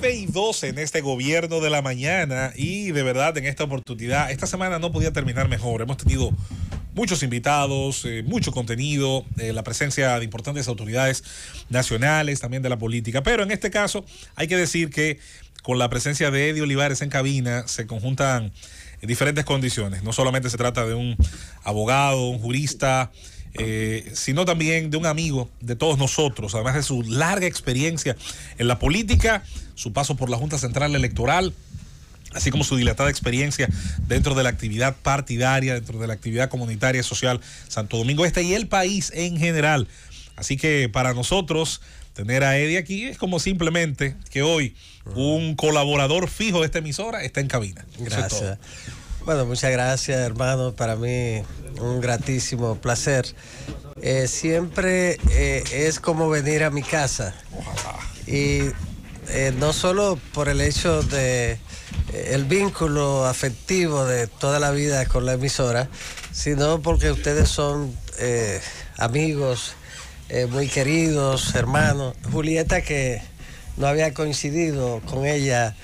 9:12 en este gobierno de la mañana y de verdad en esta oportunidad, esta semana no podía terminar mejor. Hemos tenido muchos invitados, mucho contenido, la presencia de importantes autoridades nacionales, también de la política, pero en este caso hay que decir que con la presencia de Eddie Olivares en cabina se conjuntan diferentes condiciones. No solamente se trata de un abogado, un jurista, sino también de un amigo de todos nosotros, además de su larga experiencia en la política, su paso por la Junta Central Electoral, así como su dilatada experiencia dentro de la actividad partidaria, dentro de la actividad comunitaria y social Santo Domingo Este y el país en general. Así que para nosotros tener a Eddie aquí es como simplemente que hoy un colaborador fijo de esta emisora está en cabina. Gracias. Bueno, muchas gracias, hermano. Para mí un gratísimo placer. Siempre es como venir a mi casa. Ojalá. Y no solo por el hecho de el vínculo afectivo de toda la vida con la emisora, sino porque ustedes son amigos muy queridos, hermanos. Julieta, que no había coincidido con ella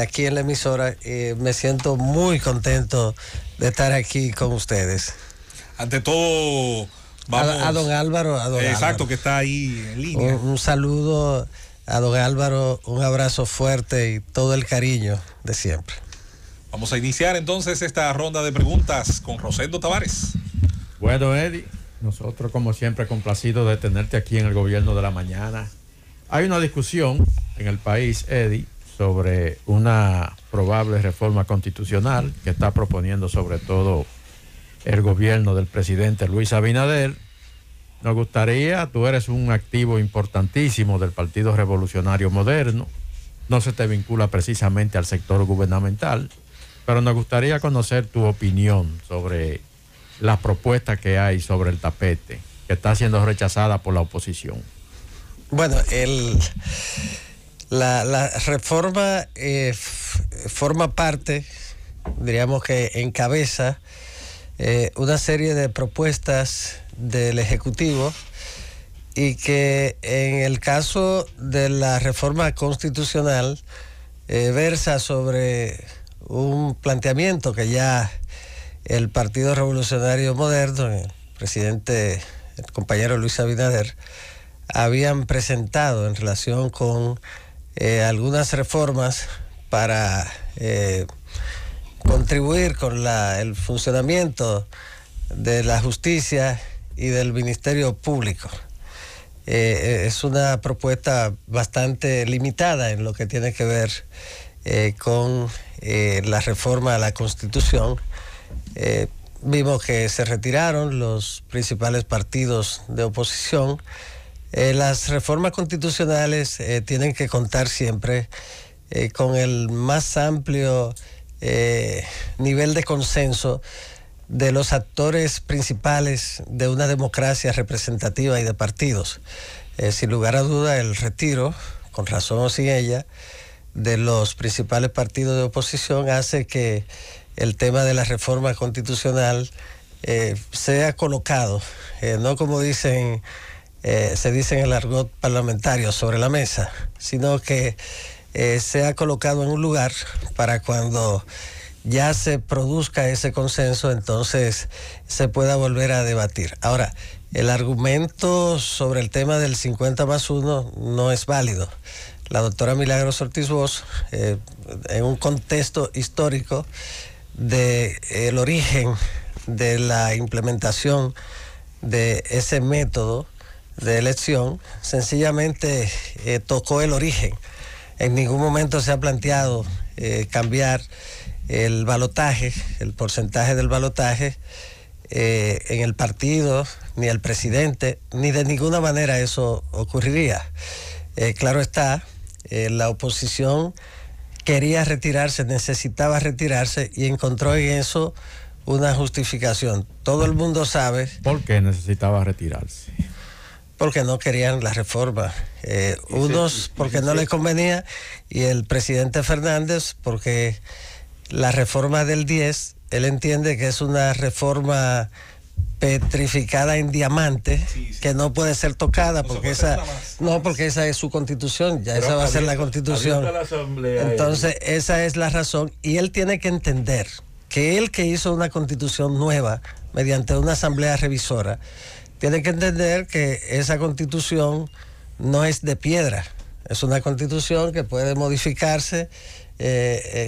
aquí en la emisora, me siento muy contento de estar aquí con ustedes. Ante todo, vamos a don Álvaro. Exacto, Álvaro, que está ahí en línea. Un saludo a don Álvaro, un abrazo fuerte y todo el cariño de siempre. Vamos a iniciar entonces esta ronda de preguntas con Rosendo Tavares. Bueno, Eddie, nosotros como siempre complacidos de tenerte aquí en el gobierno de la mañana. Hay una discusión en el país, Eddie, sobre una probable reforma constitucional que está proponiendo sobre todo el gobierno del presidente Luis Abinader. Nos gustaría, tú eres un activo importantísimo del Partido Revolucionario Moderno, no se te vincula precisamente al sector gubernamental, pero nos gustaría conocer tu opinión sobre las propuestas que hay sobre el tapete, que está siendo rechazada por la oposición. Bueno, la reforma forma parte, diríamos que encabeza una serie de propuestas del Ejecutivo y que en el caso de la reforma constitucional versa sobre un planteamiento que ya el Partido Revolucionario Moderno, el presidente, el compañero Luis Abinader, habían presentado en relación con algunas reformas para contribuir con el funcionamiento de la justicia y del Ministerio Público. Es una propuesta bastante limitada en lo que tiene que ver con la reforma a la Constitución. Vimos que se retiraron los principales partidos de oposición. Las reformas constitucionales tienen que contar siempre con el más amplio nivel de consenso de los actores principales de una democracia representativa y de partidos. Sin lugar a duda, el retiro, con razón o sin ella, de los principales partidos de oposición hace que el tema de la reforma constitucional sea colocado, no como se dice en el argot parlamentario, sobre la mesa, sino que sea colocado en un lugar para cuando ya se produzca ese consenso, entonces se pueda volver a debatir. Ahora, el argumento sobre el tema del 50+1 no es válido. La doctora Milagros Ortiz Bosch, en un contexto histórico del origen de la implementación de ese método de elección, sencillamente tocó el origen. En ningún momento se ha planteado cambiar el balotaje, el porcentaje del balotaje en el partido, ni el presidente, ni de ninguna manera eso ocurriría. Claro está, la oposición quería retirarse, necesitaba retirarse y encontró en eso una justificación. Todo el mundo sabe. ¿Por qué necesitaba retirarse? Porque no querían la reforma. Unos porque no les convenía y el presidente Fernández porque la reforma del 10, él entiende que es una reforma petrificada en diamante, que no puede ser tocada, porque porque esa es su constitución, ya esa va a ser la constitución. Entonces, esa es la razón, y él tiene que entender que él, que hizo una constitución nueva mediante una asamblea revisora, tiene que entender que esa constitución no es de piedra, es una constitución que puede modificarse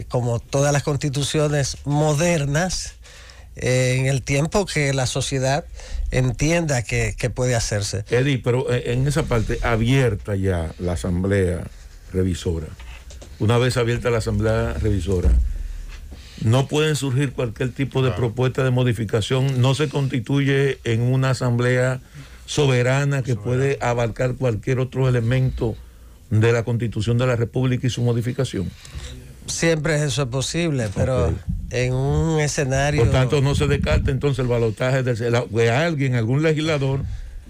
como todas las constituciones modernas, en el tiempo que la sociedad entienda que puede hacerse. Eddie, pero en esa parte, abierta ya la asamblea revisora, una vez abierta la asamblea revisora, no pueden surgir cualquier tipo de propuesta de modificación, no se constituye en una asamblea soberana que puede abarcar cualquier otro elemento de la Constitución de la República y su modificación. Siempre eso es posible, pero en un escenario... Por tanto, no se descarta entonces el balotaje de alguien, algún legislador,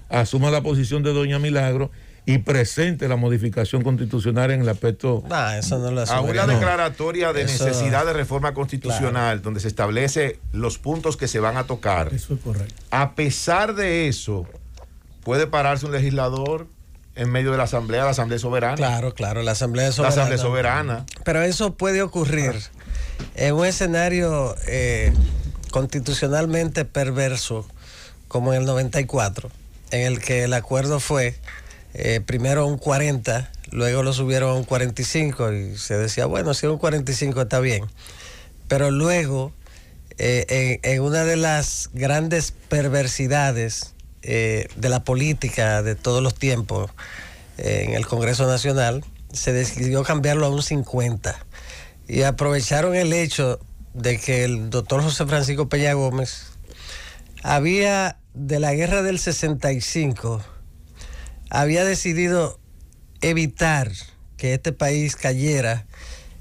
asuma la posición de doña Milagro y presente la modificación constitucional en el aspecto... eso no lo a una declaratoria de necesidad de reforma constitucional, donde se establece los puntos que se van a tocar. Eso es correcto. A pesar de eso, ¿puede pararse un legislador en medio de la asamblea soberana? Claro, la asamblea soberana. La asamblea soberana. Pero eso puede ocurrir en un escenario constitucionalmente perverso, como en el 94, en el que el acuerdo fue primero un 40, luego lo subieron a un 45 y se decía, bueno, si un 45 está bien. Pero luego, en una de las grandes perversidades de la política de todos los tiempos en el Congreso Nacional, se decidió cambiarlo a un 50 y aprovecharon el hecho de que el doctor José Francisco Peña Gómez había, de la guerra del 65, había decidido evitar que este país cayera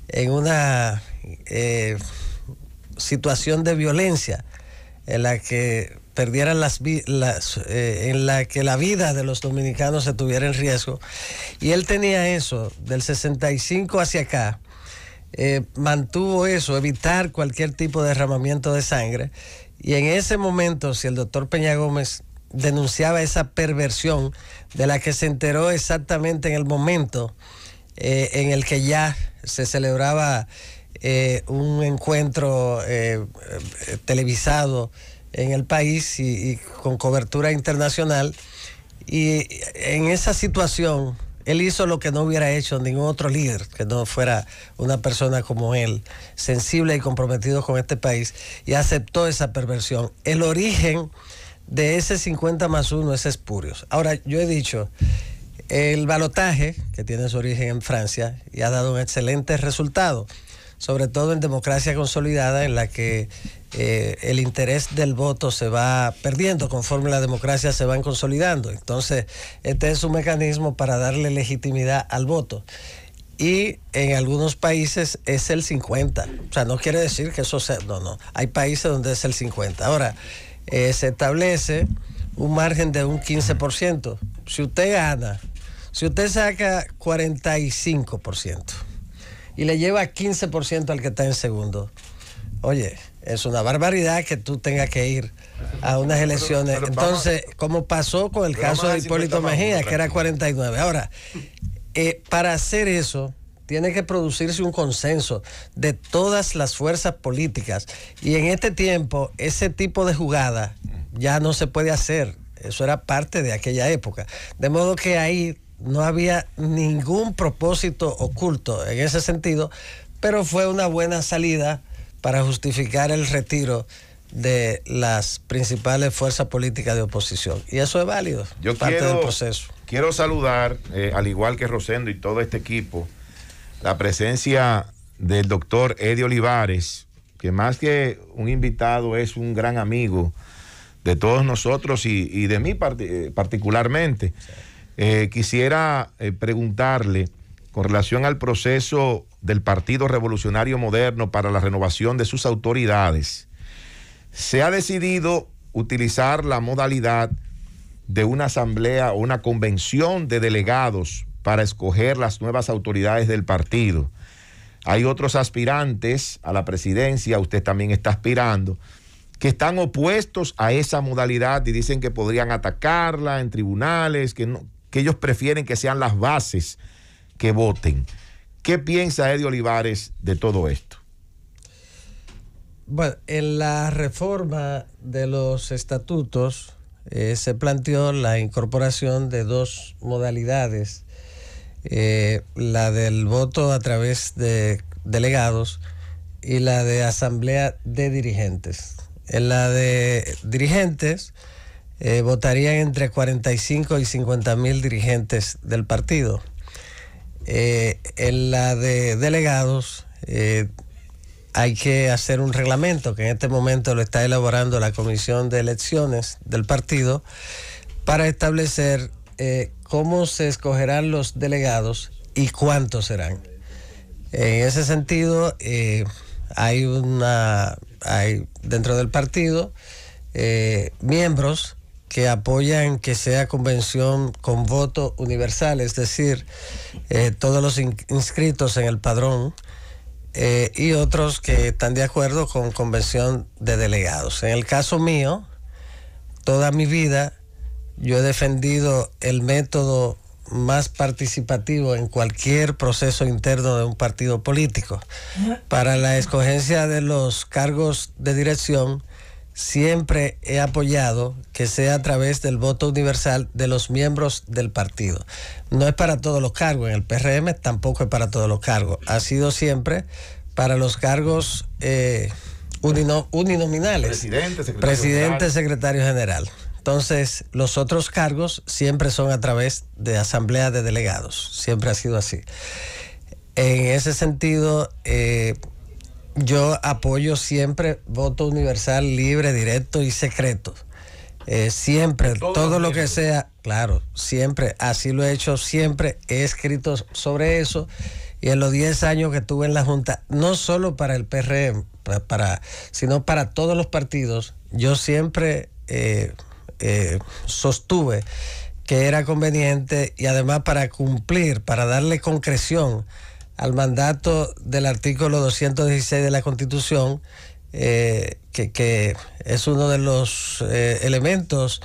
en una situación de violencia en la que perdieran en la que la vida de los dominicanos se tuviera en riesgo. Y él tenía eso, del 65 hacia acá, mantuvo eso, evitar cualquier tipo de derramamiento de sangre. Y en ese momento, si el doctor Peña Gómez denunciaba esa perversión, de la que se enteró exactamente en el momento en el que ya se celebraba un encuentro televisado en el país y con cobertura internacional, y en esa situación él hizo lo que no hubiera hecho ningún otro líder que no fuera una persona como él, sensible y comprometido con este país, y aceptó esa perversión. El origen de ese 50+1 es espurio. Ahora, yo he dicho, el balotaje, que tiene su origen en Francia y ha dado un excelente resultado, sobre todo en democracia consolidada, en la que el interés del voto se va perdiendo conforme la democracia se va consolidando. Entonces, este es un mecanismo para darle legitimidad al voto. Y en algunos países es el 50. O sea, no quiere decir que eso sea... No. Hay países donde es el 50. Ahora, se establece un margen de un 15%. Si usted gana, si usted saca 45%, y le lleva 15% al que está en segundo, oye, es una barbaridad que tú tengas que ir a unas elecciones. Entonces, como pasó con el caso de Hipólito Mejía, que era 49. Ahora, para hacer eso, tiene que producirse un consenso de todas las fuerzas políticas. Y en este tiempo, ese tipo de jugada ya no se puede hacer. Eso era parte de aquella época. De modo que ahí no había ningún propósito oculto en ese sentido, pero fue una buena salida para justificar el retiro de las principales fuerzas políticas de oposición. Y eso es válido, parte del proceso. Quiero saludar, al igual que Rosendo y todo este equipo, la presencia del doctor Eddie Olivares, que más que un invitado es un gran amigo de todos nosotros y de mí particularmente. Quisiera preguntarle con relación al proceso del Partido Revolucionario Moderno para la renovación de sus autoridades. Se ha decidido utilizar la modalidad de una asamblea o una convención de delegados para escoger las nuevas autoridades del partido. Hay otros aspirantes a la presidencia, usted también está aspirando, que están opuestos a esa modalidad y dicen que podrían atacarla en tribunales, que ellos prefieren que sean las bases que voten. ¿Qué piensa Eddie Olivares de todo esto? Bueno, en la reforma de los estatutos se planteó la incorporación de dos modalidades, la del voto a través de delegados y la de asamblea de dirigentes. En la de dirigentes votarían entre 45 y 50 mil dirigentes del partido. En la de delegados hay que hacer un reglamento que en este momento lo está elaborando la Comisión de Elecciones del partido para establecer cómo se escogerán los delegados y cuántos serán. En ese sentido, hay dentro del partido miembros que apoyan que sea convención con voto universal, es decir, todos los inscritos en el padrón, y otros que están de acuerdo con convención de delegados. En el caso mío, toda mi vida yo he defendido el método más participativo en cualquier proceso interno de un partido político. Para la escogencia de los cargos de dirección, siempre he apoyado que sea a través del voto universal de los miembros del partido. No es para todos los cargos, en el PRM tampoco es para todos los cargos. Ha sido siempre para los cargos uninominales. Presidente, secretario general. Entonces, los otros cargos siempre son a través de asamblea de delegados. Siempre ha sido así. En ese sentido, yo apoyo siempre voto universal, libre, directo y secreto. Siempre, todo lo que sea, claro, siempre, así lo he hecho, siempre he escrito sobre eso. Y en los 10 años que tuve en la Junta, no solo para el PRM, sino para todos los partidos, yo siempre sostuve que era conveniente, y además para cumplir, para darle concreción al mandato del artículo 216 de la Constitución, que es uno de los elementos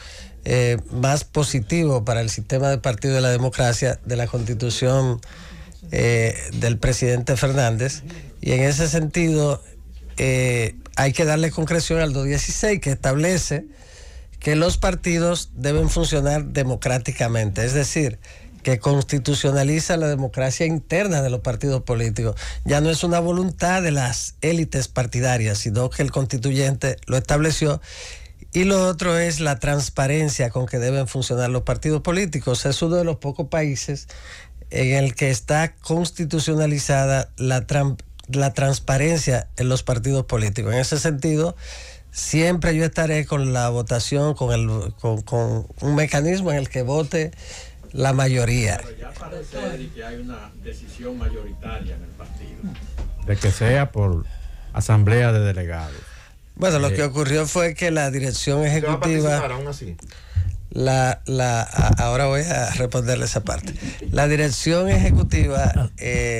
más positivos para el sistema de partido de la democracia de la Constitución del presidente Fernández. Y en ese sentido hay que darle concreción al 216, que establece que los partidos deben funcionar democráticamente, es decir, que constitucionaliza la democracia interna de los partidos políticos. Ya no es una voluntad de las élites partidarias, sino que el constituyente lo estableció. Y lo otro es la transparencia con que deben funcionar los partidos políticos. Es uno de los pocos países en el que está constitucionalizada la transparencia en los partidos políticos. En ese sentido, siempre yo estaré con la votación, con un mecanismo en el que vote la mayoría. Pero ya parece, Eddie, que hay una decisión mayoritaria en el partido de que sea por asamblea de delegados. Bueno, lo que ocurrió fue que la dirección ejecutiva... aún así? Ahora voy a responderle esa parte. La dirección ejecutiva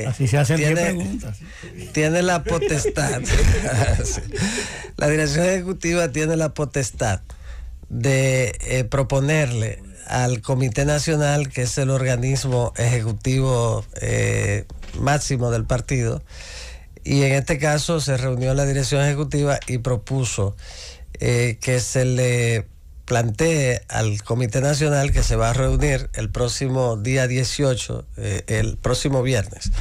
así se hacen preguntas. Tiene la potestad. Sí. La dirección ejecutiva tiene la potestad de proponerle al Comité Nacional, que es el organismo ejecutivo máximo del partido, y en este caso se reunió la dirección ejecutiva y propuso que se le plantee al Comité Nacional, que se va a reunir el próximo día 18, el próximo viernes,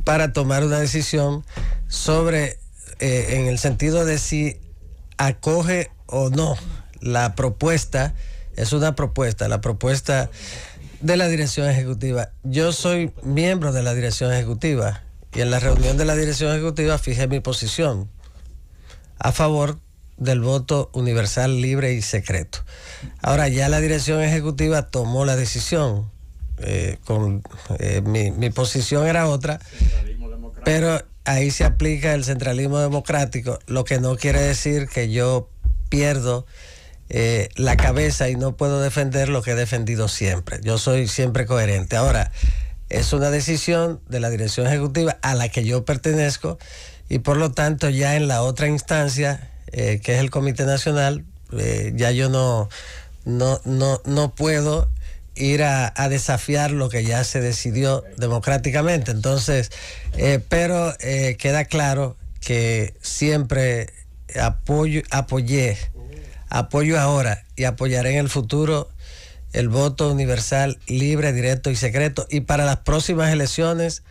para tomar una decisión sobre, en el sentido de si acoge o no la propuesta. Es una propuesta, la propuesta de la dirección ejecutiva. Yo soy miembro de la dirección ejecutiva y en la reunión de la dirección ejecutiva fijé mi posición a favor del voto universal, libre y secreto. Ahora ya la dirección ejecutiva tomó la decisión. Mi posición era otra, pero ahí se aplica el centralismo democrático, lo que no quiere decir que yo pierdo la cabeza y no puedo defender lo que he defendido siempre. Yo soy siempre coherente. Ahora, es una decisión de la dirección ejecutiva a la que yo pertenezco, y por lo tanto ya en la otra instancia que es el Comité Nacional, ya yo no puedo ir a desafiar lo que ya se decidió democráticamente. Entonces, pero queda claro que siempre apoyo ahora y apoyaré en el futuro el voto universal, libre, directo y secreto. Y para las próximas elecciones,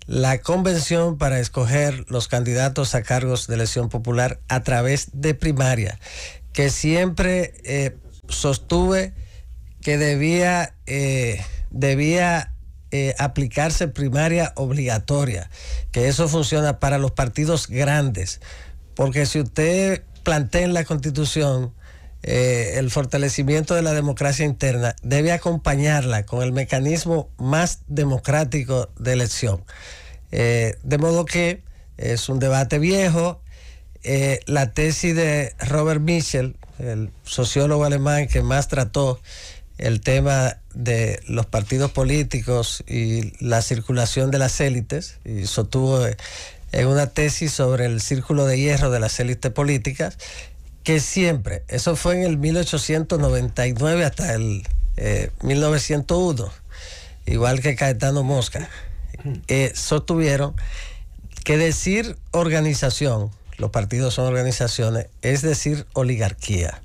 la convención para escoger los candidatos a cargos de elección popular a través de primaria, que siempre sostuve que debía aplicarse primaria obligatoria, que eso funciona para los partidos grandes, porque si usted plantea en la Constitución el fortalecimiento de la democracia interna, debe acompañarla con el mecanismo más democrático de elección. De modo que es un debate viejo. La tesis de Robert Michel, el sociólogo alemán que más trató el tema de los partidos políticos y la circulación de las élites, y sostuvo en una tesis sobre el círculo de hierro de las élites políticas, que siempre, eso fue en el 1899 hasta el 1901, igual que Caetano Mosca, sostuvieron que decir organización, los partidos son organizaciones, es decir oligarquía.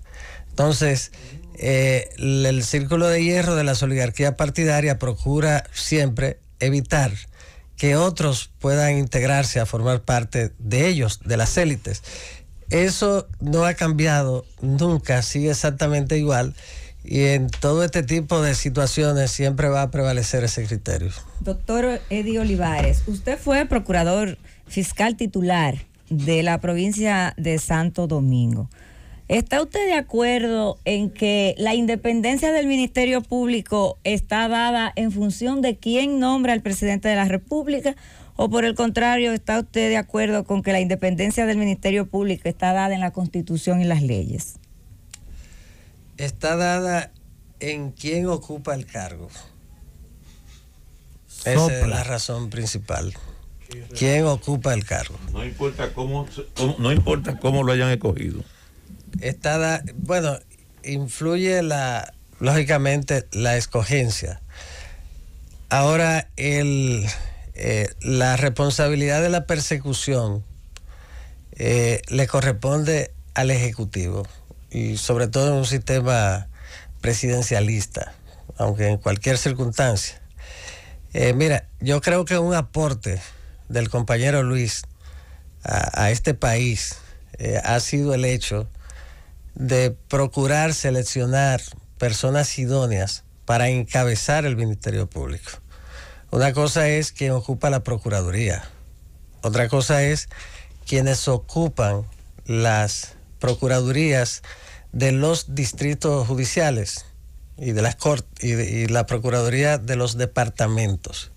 Entonces, el círculo de hierro de las oligarquías partidarias procura siempre evitar que otros puedan integrarse a formar parte de ellos, de las élites. Eso no ha cambiado nunca, sigue exactamente igual, y en todo este tipo de situaciones siempre va a prevalecer ese criterio. Doctor Eddie Olivares, usted fue procurador fiscal titular de la provincia de Santo Domingo. ¿Está usted de acuerdo en que la independencia del Ministerio Público está dada en función de quién nombra al presidente de la República? ¿O por el contrario, está usted de acuerdo con que la independencia del Ministerio Público está dada en la Constitución y las leyes? Está dada en quién ocupa el cargo. Esa es la razón principal. ¿Quién ocupa el cargo? No importa cómo lo hayan escogido. Bueno, influye lógicamente la escogencia. Ahora, la responsabilidad de la persecución le corresponde al Ejecutivo, y sobre todo en un sistema presidencialista, aunque en cualquier circunstancia. Mira, yo creo que un aporte del compañero Luis a este país ha sido el hecho de procurar seleccionar personas idóneas para encabezar el Ministerio Público. Una cosa es quien ocupa la Procuraduría, otra cosa es quienes ocupan las procuradurías de los distritos judiciales y de las cortes y la Procuraduría de los departamentos.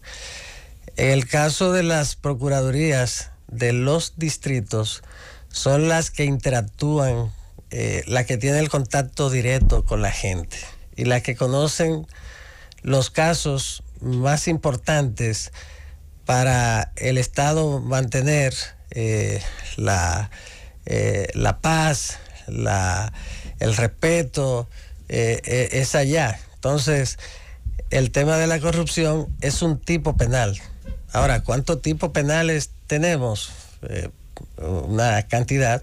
En el caso de las procuradurías de los distritos, son las que interactúan, las que tienen el contacto directo con la gente y las que conocen los casos más importantes para el Estado mantener la paz, el respeto, es allá. Entonces, el tema de la corrupción es un tipo penal. Ahora, ¿cuántos tipos penales tenemos? Una cantidad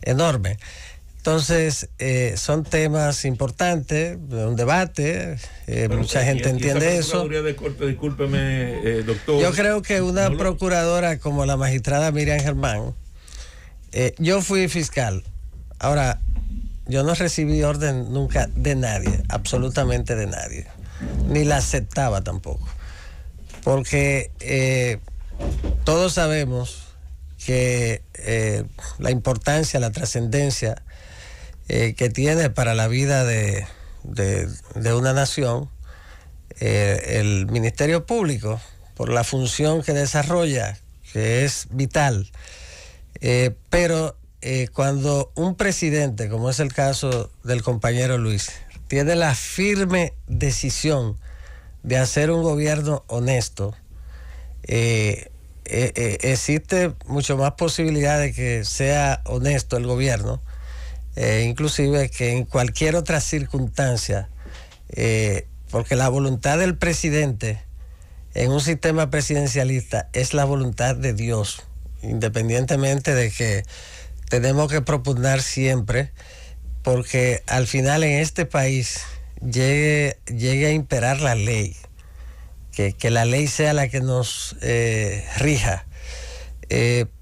enorme. Entonces, son temas importantes, un debate, mucha gente entiende eso. De corte, discúlpeme, doctor. Yo creo que una procuradora como la magistrada Miriam Germán, yo fui fiscal. Ahora, yo no recibí orden nunca de nadie, absolutamente de nadie, ni la aceptaba tampoco, porque todos sabemos que la importancia, la trascendencia que tiene para la vida de una nación el Ministerio Público, por la función que desarrolla, que es vital. Pero cuando un presidente, como es el caso del compañero Luis, tiene la firme decisión de hacer un gobierno honesto, existe mucho más posibilidad de que sea honesto el gobierno, inclusive que en cualquier otra circunstancia, porque la voluntad del presidente en un sistema presidencialista es la voluntad de Dios, independientemente de que tenemos que propugnar siempre, porque al final en este país llegue a imperar la ley, que la ley sea la que nos rija.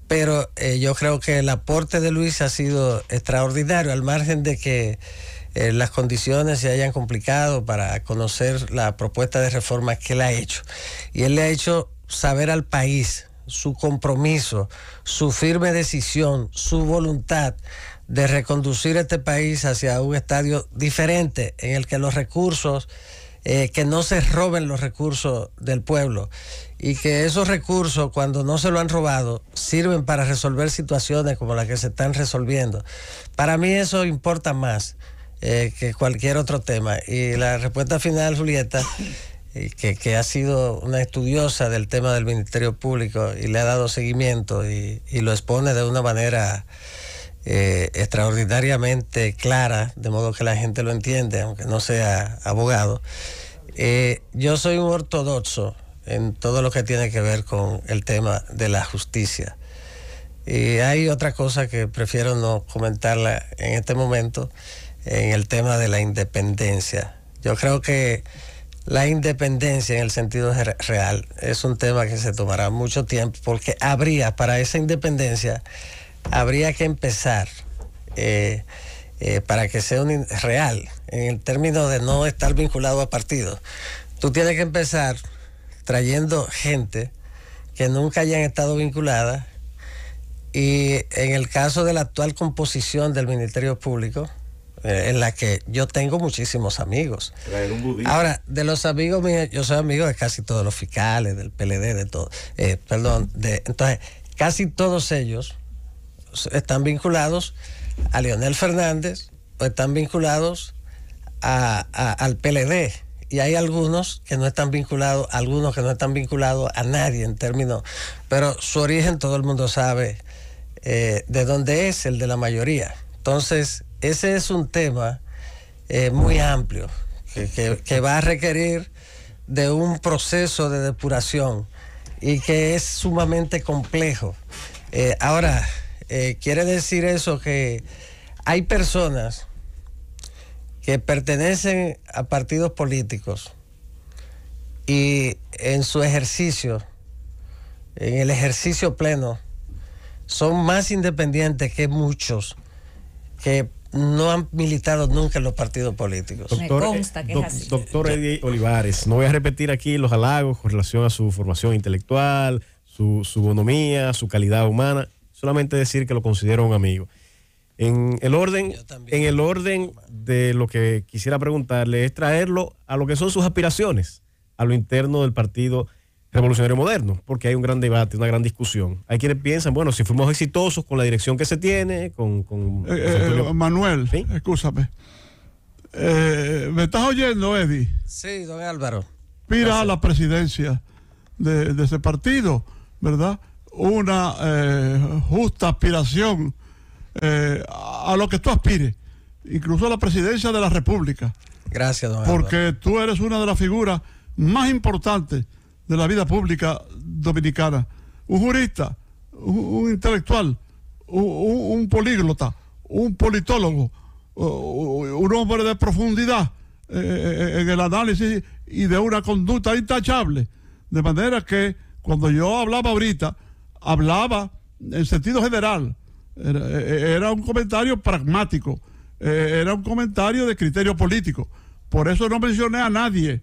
Pero yo creo que el aporte de Luis ha sido extraordinario, al margen de que las condiciones se hayan complicado para conocer la propuesta de reforma que él ha hecho. Y él le ha hecho saber al país su compromiso, su firme decisión, su voluntad de reconducir este país hacia un estadio diferente en el que los recursos, que no se roben los recursos del pueblo y que esos recursos, cuando no se lo han robado, sirven para resolver situaciones como las que se están resolviendo. Para mí eso importa más que cualquier otro tema. Y la respuesta final, Julieta, que ha sido una estudiosa del tema del Ministerio Público y le ha dado seguimiento y lo expone de una manera extraordinariamente clara, de modo que la gente lo entiende, aunque no sea abogado. Yo soy un ortodoxo en todo lo que tiene que ver con el tema de la justicia. Y hay otra cosa que prefiero no comentarla en este momento, en el tema de la independencia. Yo creo que la independencia en el sentido real es un tema que se tomará mucho tiempo, porque para esa independencia habría que empezar, para que sea real, en el término de no estar vinculado a partidos. Tú tienes que empezar trayendo gente que nunca hayan estado vinculadas, y en el caso de la actual composición del Ministerio Público, en la que yo tengo muchísimos amigos. Ahora, de los amigos míos, yo soy amigo de casi todos los fiscales, del PLD, de todo. Entonces, casi todos ellos están vinculados a Leonel Fernández o están vinculados al PLD. Y hay algunos que no están vinculados a nadie en términos, pero su origen todo el mundo sabe de dónde es, el de la mayoría. Entonces, ese es un tema muy amplio que va a requerir de un proceso de depuración y que es sumamente complejo. Ahora, quiere decir eso que hay personas que pertenecen a partidos políticos y en su ejercicio, en el ejercicio pleno, son más independientes que muchos que no han militado nunca en los partidos políticos. Doctor, me consta que es así. Doctor Eddie Olivares, no voy a repetir aquí los halagos con relación a su formación intelectual, su bonomía, su calidad humana, solamente decir que lo considero un amigo. En el orden de lo que quisiera preguntarle es traerlo a lo que son sus aspiraciones, a lo interno del Partido Revolucionario Moderno, porque hay un gran debate, una gran discusión. Hay quienes piensan, bueno, si fuimos exitosos con la dirección que se tiene, Manuel, ¿sí? Escúchame. ¿Me estás oyendo, Eddie? Sí, don Álvaro. Aspira a la presidencia de ese partido, ¿verdad? Una justa aspiración a lo que tú aspires, incluso a la presidencia de la República. Gracias, don Álvaro. Porque tú eres una de las figuras más importantes de la vida pública dominicana. Un jurista, un intelectual, un políglota, un politólogo, un hombre de profundidad en el análisis y de una conducta intachable. De manera que cuando yo hablaba ahorita, hablaba en sentido general. Era un comentario pragmático, era un comentario de criterio político. Por eso no mencioné a nadie,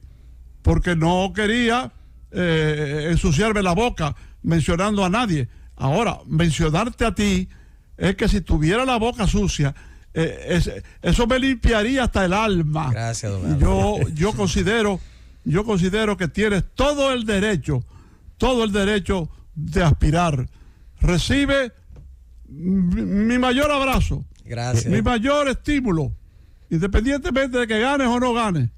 porque no quería ensuciarme la boca mencionando a nadie. Ahora, mencionarte a ti es que si tuviera la boca sucia, eso me limpiaría hasta el alma. Gracias, don Álvaro. Yo considero que tienes todo el derecho de aspirar. Recibe mi mayor abrazo. Gracias. Mi mayor estímulo, independientemente de que ganes o no ganes,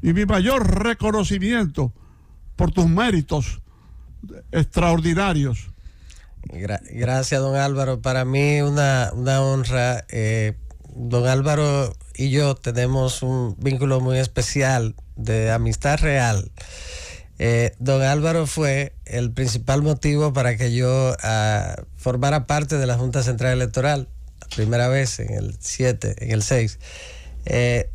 y mi mayor reconocimiento por tus méritos extraordinarios. Gracias, don Álvaro. Para mí una honra. Don Álvaro y yo tenemos un vínculo muy especial de amistad real. Don Álvaro fue el principal motivo para que yo formara parte de la Junta Central Electoral, la primera vez en el 6.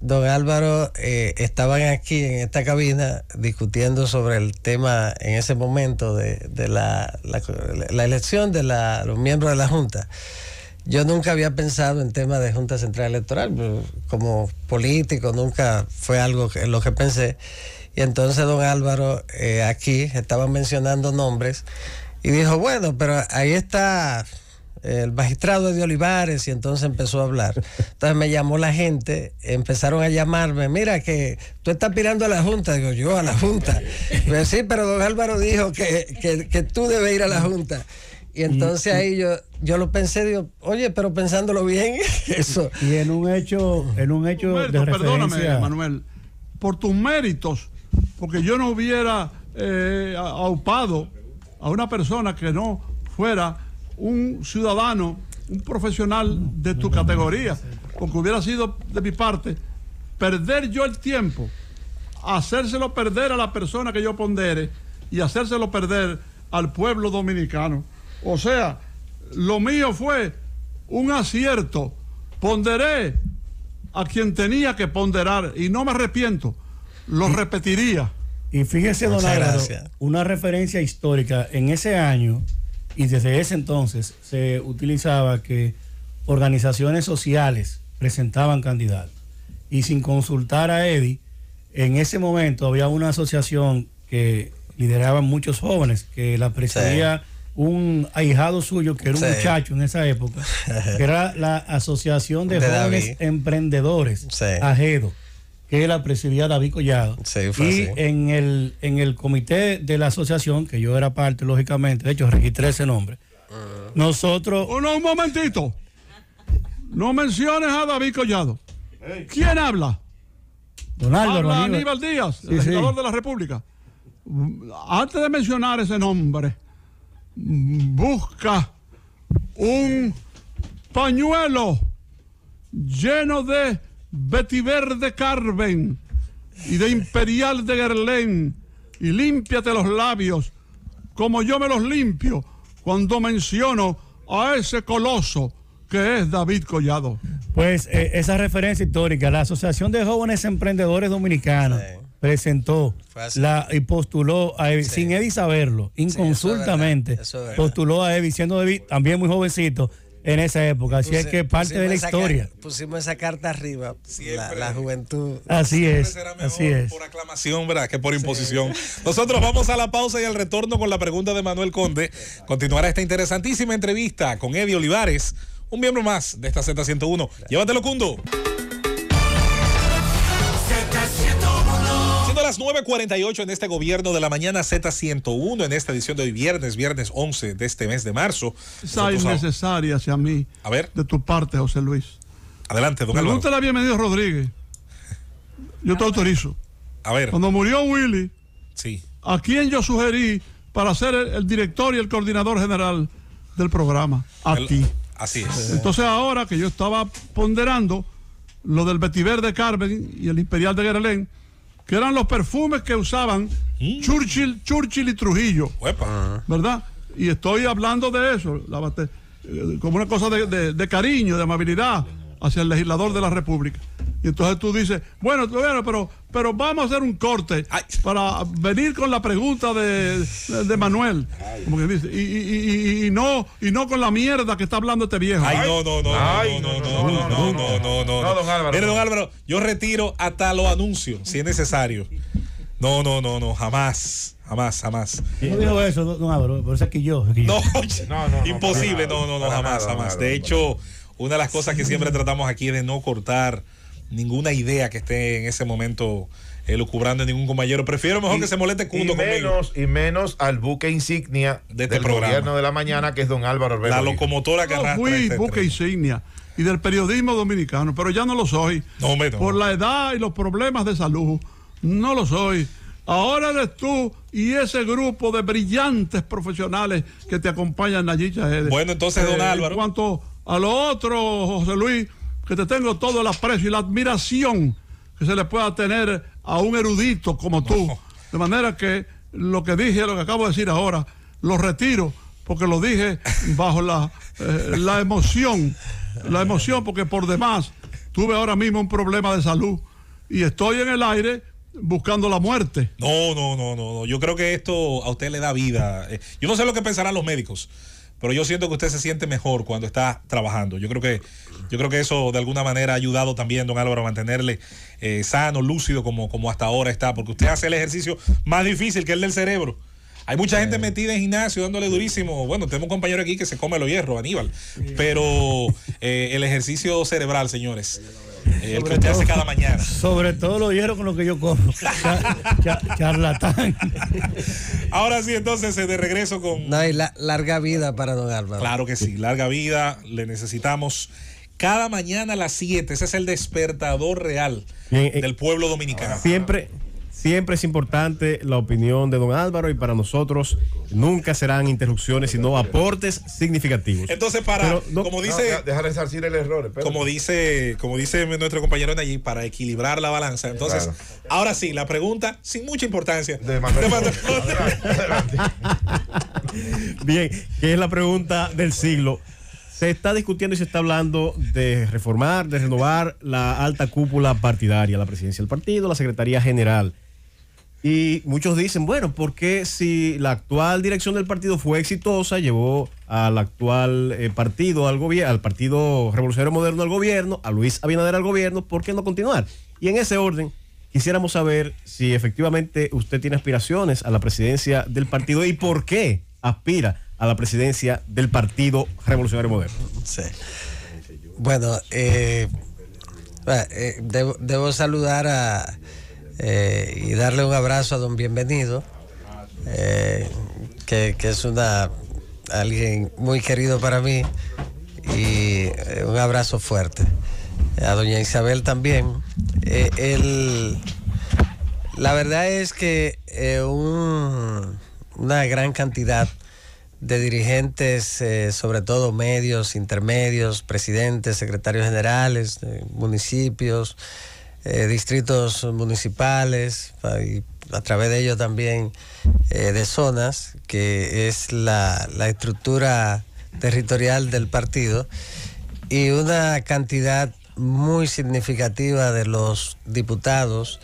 Don Álvaro estaban aquí en esta cabina discutiendo sobre el tema en ese momento de la elección de los miembros de la Junta. Yo nunca había pensado en temas de Junta Central Electoral, como político nunca fue algo en lo que pensé. Y entonces don Álvaro aquí estaban mencionando nombres y dijo, bueno, pero ahí está el magistrado Eddie Olivares, y entonces empezó a hablar. Entonces me llamó la gente, empezaron a llamarme, mira que tú estás aspirando a la Junta. Digo, yo a la Junta. Pues sí, pero don Álvaro dijo que tú debes ir a la Junta. Y entonces ahí yo lo pensé, digo, oye, pero pensándolo bien, eso. Y en un hecho de referencia... Perdóname, Manuel, por tus méritos, porque yo no hubiera aupado a una persona que no fuera un ciudadano, un profesional de tu categoría, porque hubiera sido de mi parte perder yo el tiempo, hacérselo perder a la persona que yo pondere y hacérselo perder al pueblo dominicano. O sea, lo mío fue un acierto. Ponderé a quien tenía que ponderar y no me arrepiento. Lo repetiría. Y fíjese, don Álvaro, una referencia histórica. En ese año y desde ese entonces se utilizaba que organizaciones sociales presentaban candidatos. Y sin consultar a Eddie, en ese momento había una asociación que lideraban muchos jóvenes, que la presidía... Sí. Un ahijado suyo, que era un muchacho en esa época, que era la Asociación de Jóvenes David. Emprendedores, AJEDO, que la presidía David Collado. Y en el comité de la asociación, que yo era parte, lógicamente, de hecho registré ese nombre, nosotros... un momentito, no menciones a David Collado. ¿Quién habla? Don Álvaro. Habla Aníbal Díaz, el legislador de la República. Antes de mencionar ese nombre, busca un pañuelo lleno de vetiver de Carven y de Imperial de Guerlain y límpiate los labios como yo me los limpio cuando menciono a ese coloso que es David Collado. Pues esa referencia histórica, la Asociación de Jóvenes Emprendedores Dominicanos presentó y postuló a Eddie, sin Eddie saberlo, inconsultamente, eso es verdad. Postuló a Eddie, siendo Eddie también muy jovencito en esa época. Así es que parte de la historia. Pusimos esa carta arriba, la juventud. Así es, así es. Por aclamación, ¿verdad? Que por imposición. Nosotros vamos a la pausa y al retorno con la pregunta de Manuel Conde. Continuará esta interesantísima entrevista con Eddie Olivares, un miembro más de esta Z101. Llévatelo, Cundo. Las 9:48 en este gobierno de la mañana, Z101, en esta edición de hoy viernes 11 de este mes de marzo. Esa innecesaria hacia mí. A ver. De tu parte, José Luis. Adelante, don Álvaro. Pregúntale a Bienvenido Rodríguez. Yo te autorizo. A ver. Cuando murió Willy, sí. ¿A quién yo sugerí para ser el director y el coordinador general del programa? A ti. Así es. Entonces ahora que yo estaba ponderando lo del vetiver de Carmen y el Imperial de Guerlain, que eran los perfumes que usaban Churchill y Trujillo, ¿verdad? Y estoy hablando de eso, como una cosa de cariño, de amabilidad hacia el legislador de la República. Y entonces tú dices, bueno, pero vamos a hacer un corte para venir con la pregunta de Manuel, como que dice, y no con la mierda que está hablando este viejo. No, don Álvaro. Mire, don Álvaro, yo retiro hasta los anuncios, si es necesario. No, jamás. No dijo eso, don Álvaro, por eso es que yo. No, imposible, no, jamás. De hecho, una de las cosas que siempre tratamos aquí es de no cortar ninguna idea que esté en ese momento lucubrando en ningún compañero. Prefiero mejor que se moleste Cundo conmigo. Y menos al buque insignia de este del programa. Gobierno de la mañana, que es don Álvaro Arbelo. La locomotora que arrastra. Fui buque insignia y del periodismo dominicano, pero ya no lo soy. No. Por la edad y los problemas de salud, no lo soy. Ahora eres tú y ese grupo de brillantes profesionales que te acompañan allí, Chajede. Bueno, entonces, don Álvaro. En cuanto a lo otro, José Luis, que te tengo todo el aprecio y la admiración que se le pueda tener a un erudito como tú. De manera que lo que dije, lo que acabo de decir ahora, lo retiro, porque lo dije bajo la emoción, porque por demás tuve ahora mismo un problema de salud y estoy en el aire buscando la muerte. No. Yo creo que esto a usted le da vida. Yo no sé lo que pensarán los médicos, pero yo siento que usted se siente mejor cuando está trabajando. Yo creo que eso de alguna manera ha ayudado también, don Álvaro, a mantenerle sano, lúcido como hasta ahora está, porque usted hace el ejercicio más difícil, que el del cerebro. Hay mucha gente metida en gimnasio dándole durísimo. Bueno, tenemos un compañero aquí que se come los hierros, Aníbal. Pero el ejercicio cerebral, señores, el que usted hace cada mañana. Sobre todo los hierros con los que yo como. Charlatán. Ahora sí, entonces, de regreso con... No, y larga vida para don Álvaro. Claro que sí, larga vida. Le necesitamos cada mañana a las 7. Ese es el despertador real del pueblo dominicano. Siempre es importante la opinión de don Álvaro y para nosotros nunca serán interrupciones, sino aportes significativos. Entonces, como dice... Deja resarcir el error. Como dice nuestro compañero allí, para equilibrar la balanza. Entonces, claro. Ahora sí, la pregunta, sin mucha importancia. Bien, que es la pregunta del siglo. Se está discutiendo y se está hablando de reformar, de renovar la alta cúpula partidaria, la presidencia del partido, la secretaría general. Y muchos dicen, bueno, ¿por qué si la actual dirección del partido fue exitosa, llevó al actual partido al Partido Revolucionario Moderno al gobierno, a Luis Abinader al gobierno, ¿por qué no continuar? Y en ese orden, quisiéramos saber si efectivamente usted tiene aspiraciones a la presidencia del partido y por qué aspira a la presidencia del Partido Revolucionario Moderno. Sí. Bueno, debo saludar y darle un abrazo a don Bienvenido, que es alguien muy querido para mí, y un abrazo fuerte. A doña Isabel también. La verdad es que una gran cantidad de dirigentes, sobre todo medios, intermedios, presidentes, secretarios generales, municipios, distritos municipales, y a través de ello también de zonas, que es la estructura territorial del partido, y una cantidad muy significativa de los diputados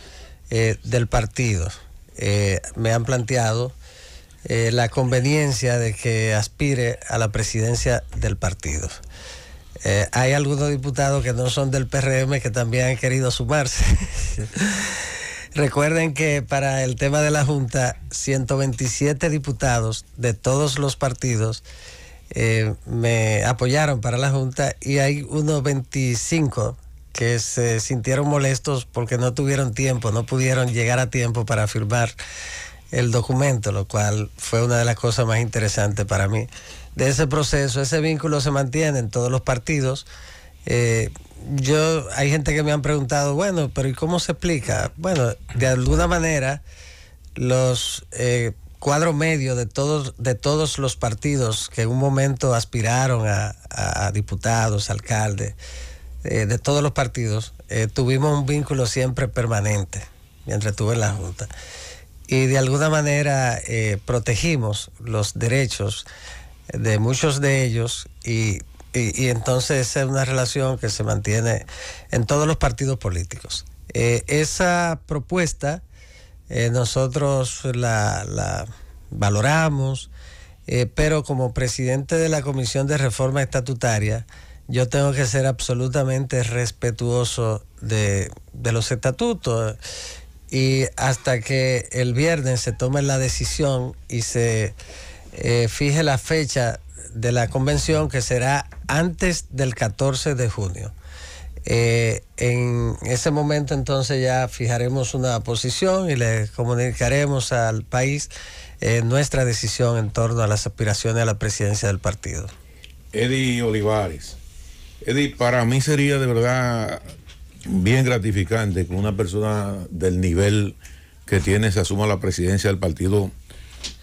del partido me han planteado la conveniencia de que aspire a la presidencia del partido. Hay algunos diputados que no son del PRM que también han querido sumarse. Recuerden que para el tema de la Junta, 127 diputados de todos los partidos me apoyaron para la Junta, y hay unos 25 que se sintieron molestos porque no tuvieron tiempo, no pudieron llegar a tiempo para firmar el documento, lo cual fue una de las cosas más interesantes para mí de ese proceso. Ese vínculo se mantiene en todos los partidos. Hay gente que me han preguntado, bueno, pero ¿y cómo se explica? Bueno, de alguna manera los cuadros medios de todos los partidos que en un momento aspiraron a diputados, alcaldes, de todos los partidos, tuvimos un vínculo siempre permanente mientras estuve en la Junta. Y de alguna manera protegimos los derechos de muchos de ellos, y entonces es una relación que se mantiene en todos los partidos políticos. Esa propuesta nosotros la valoramos, pero como presidente de la Comisión de Reforma Estatutaria, yo tengo que ser absolutamente respetuoso de los estatutos, y hasta que el viernes se tome la decisión y se fije la fecha de la convención, que será antes del 14 de junio. En ese momento entonces ya fijaremos una posición y le comunicaremos al país nuestra decisión en torno a las aspiraciones a la presidencia del partido. Eddie Olivares. Eddie, para mí sería de verdad bien gratificante que una persona del nivel que tiene se asuma la presidencia del Partido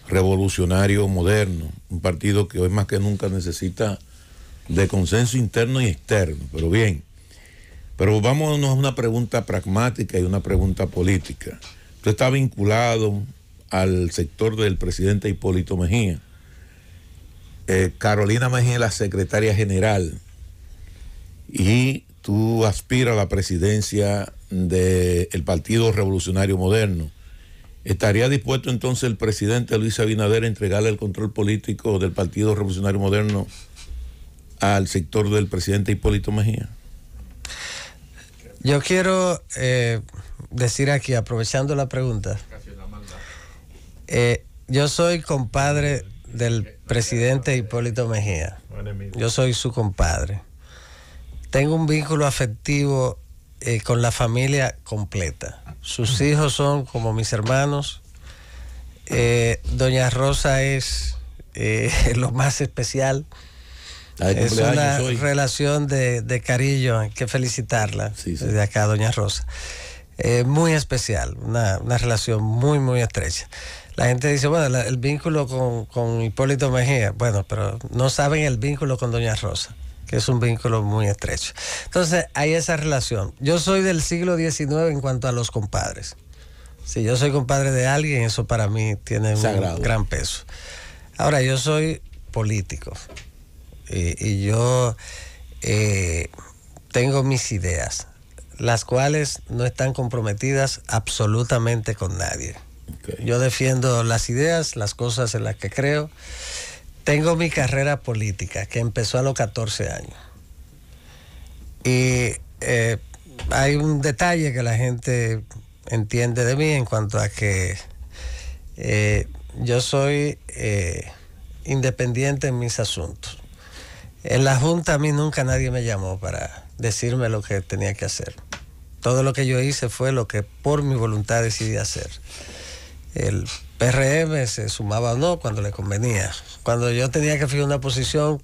Revolucionario Moderno, un partido que hoy más que nunca necesita de consenso interno y externo. Pero bien, pero vámonos a una pregunta pragmática y una pregunta política. Usted está vinculado al sector del presidente Hipólito Mejía. Carolina Mejía es la secretaria general y tú aspiras a la presidencia del Partido Revolucionario Moderno. ¿Estaría dispuesto entonces el presidente Luis Abinader a entregarle el control político del Partido Revolucionario Moderno al sector del presidente Hipólito Mejía? Yo quiero decir aquí, aprovechando la pregunta, yo soy compadre del presidente Hipólito Mejía. Yo soy su compadre. Tengo un vínculo afectivo con la familia completa. Sus hijos son como mis hermanos. Doña Rosa es lo más especial. Es una relación de cariño, hay que felicitarla desde acá, doña Rosa. Muy especial, una relación muy estrecha. La gente dice, bueno, el vínculo con Hipólito Mejía, bueno, pero no saben el vínculo con doña Rosa, que es un vínculo muy estrecho. Entonces, hay esa relación. Yo soy del siglo XIX en cuanto a los compadres. Si yo soy compadre de alguien, eso para mí tiene un gran peso. Ahora, yo soy político. Y yo tengo mis ideas, las cuales no están comprometidas absolutamente con nadie. Okay. Yo defiendo las ideas, las cosas en las que creo. Tengo mi carrera política, que empezó a los 14 años. Y hay un detalle que la gente entiende de mí en cuanto a que yo soy independiente en mis asuntos. En la Junta a mí nunca nadie me llamó para decirme lo que tenía que hacer. Todo lo que yo hice fue lo que por mi voluntad decidí hacer. El PRM se sumaba o no cuando le convenía. Cuando yo tenía que fijar una posición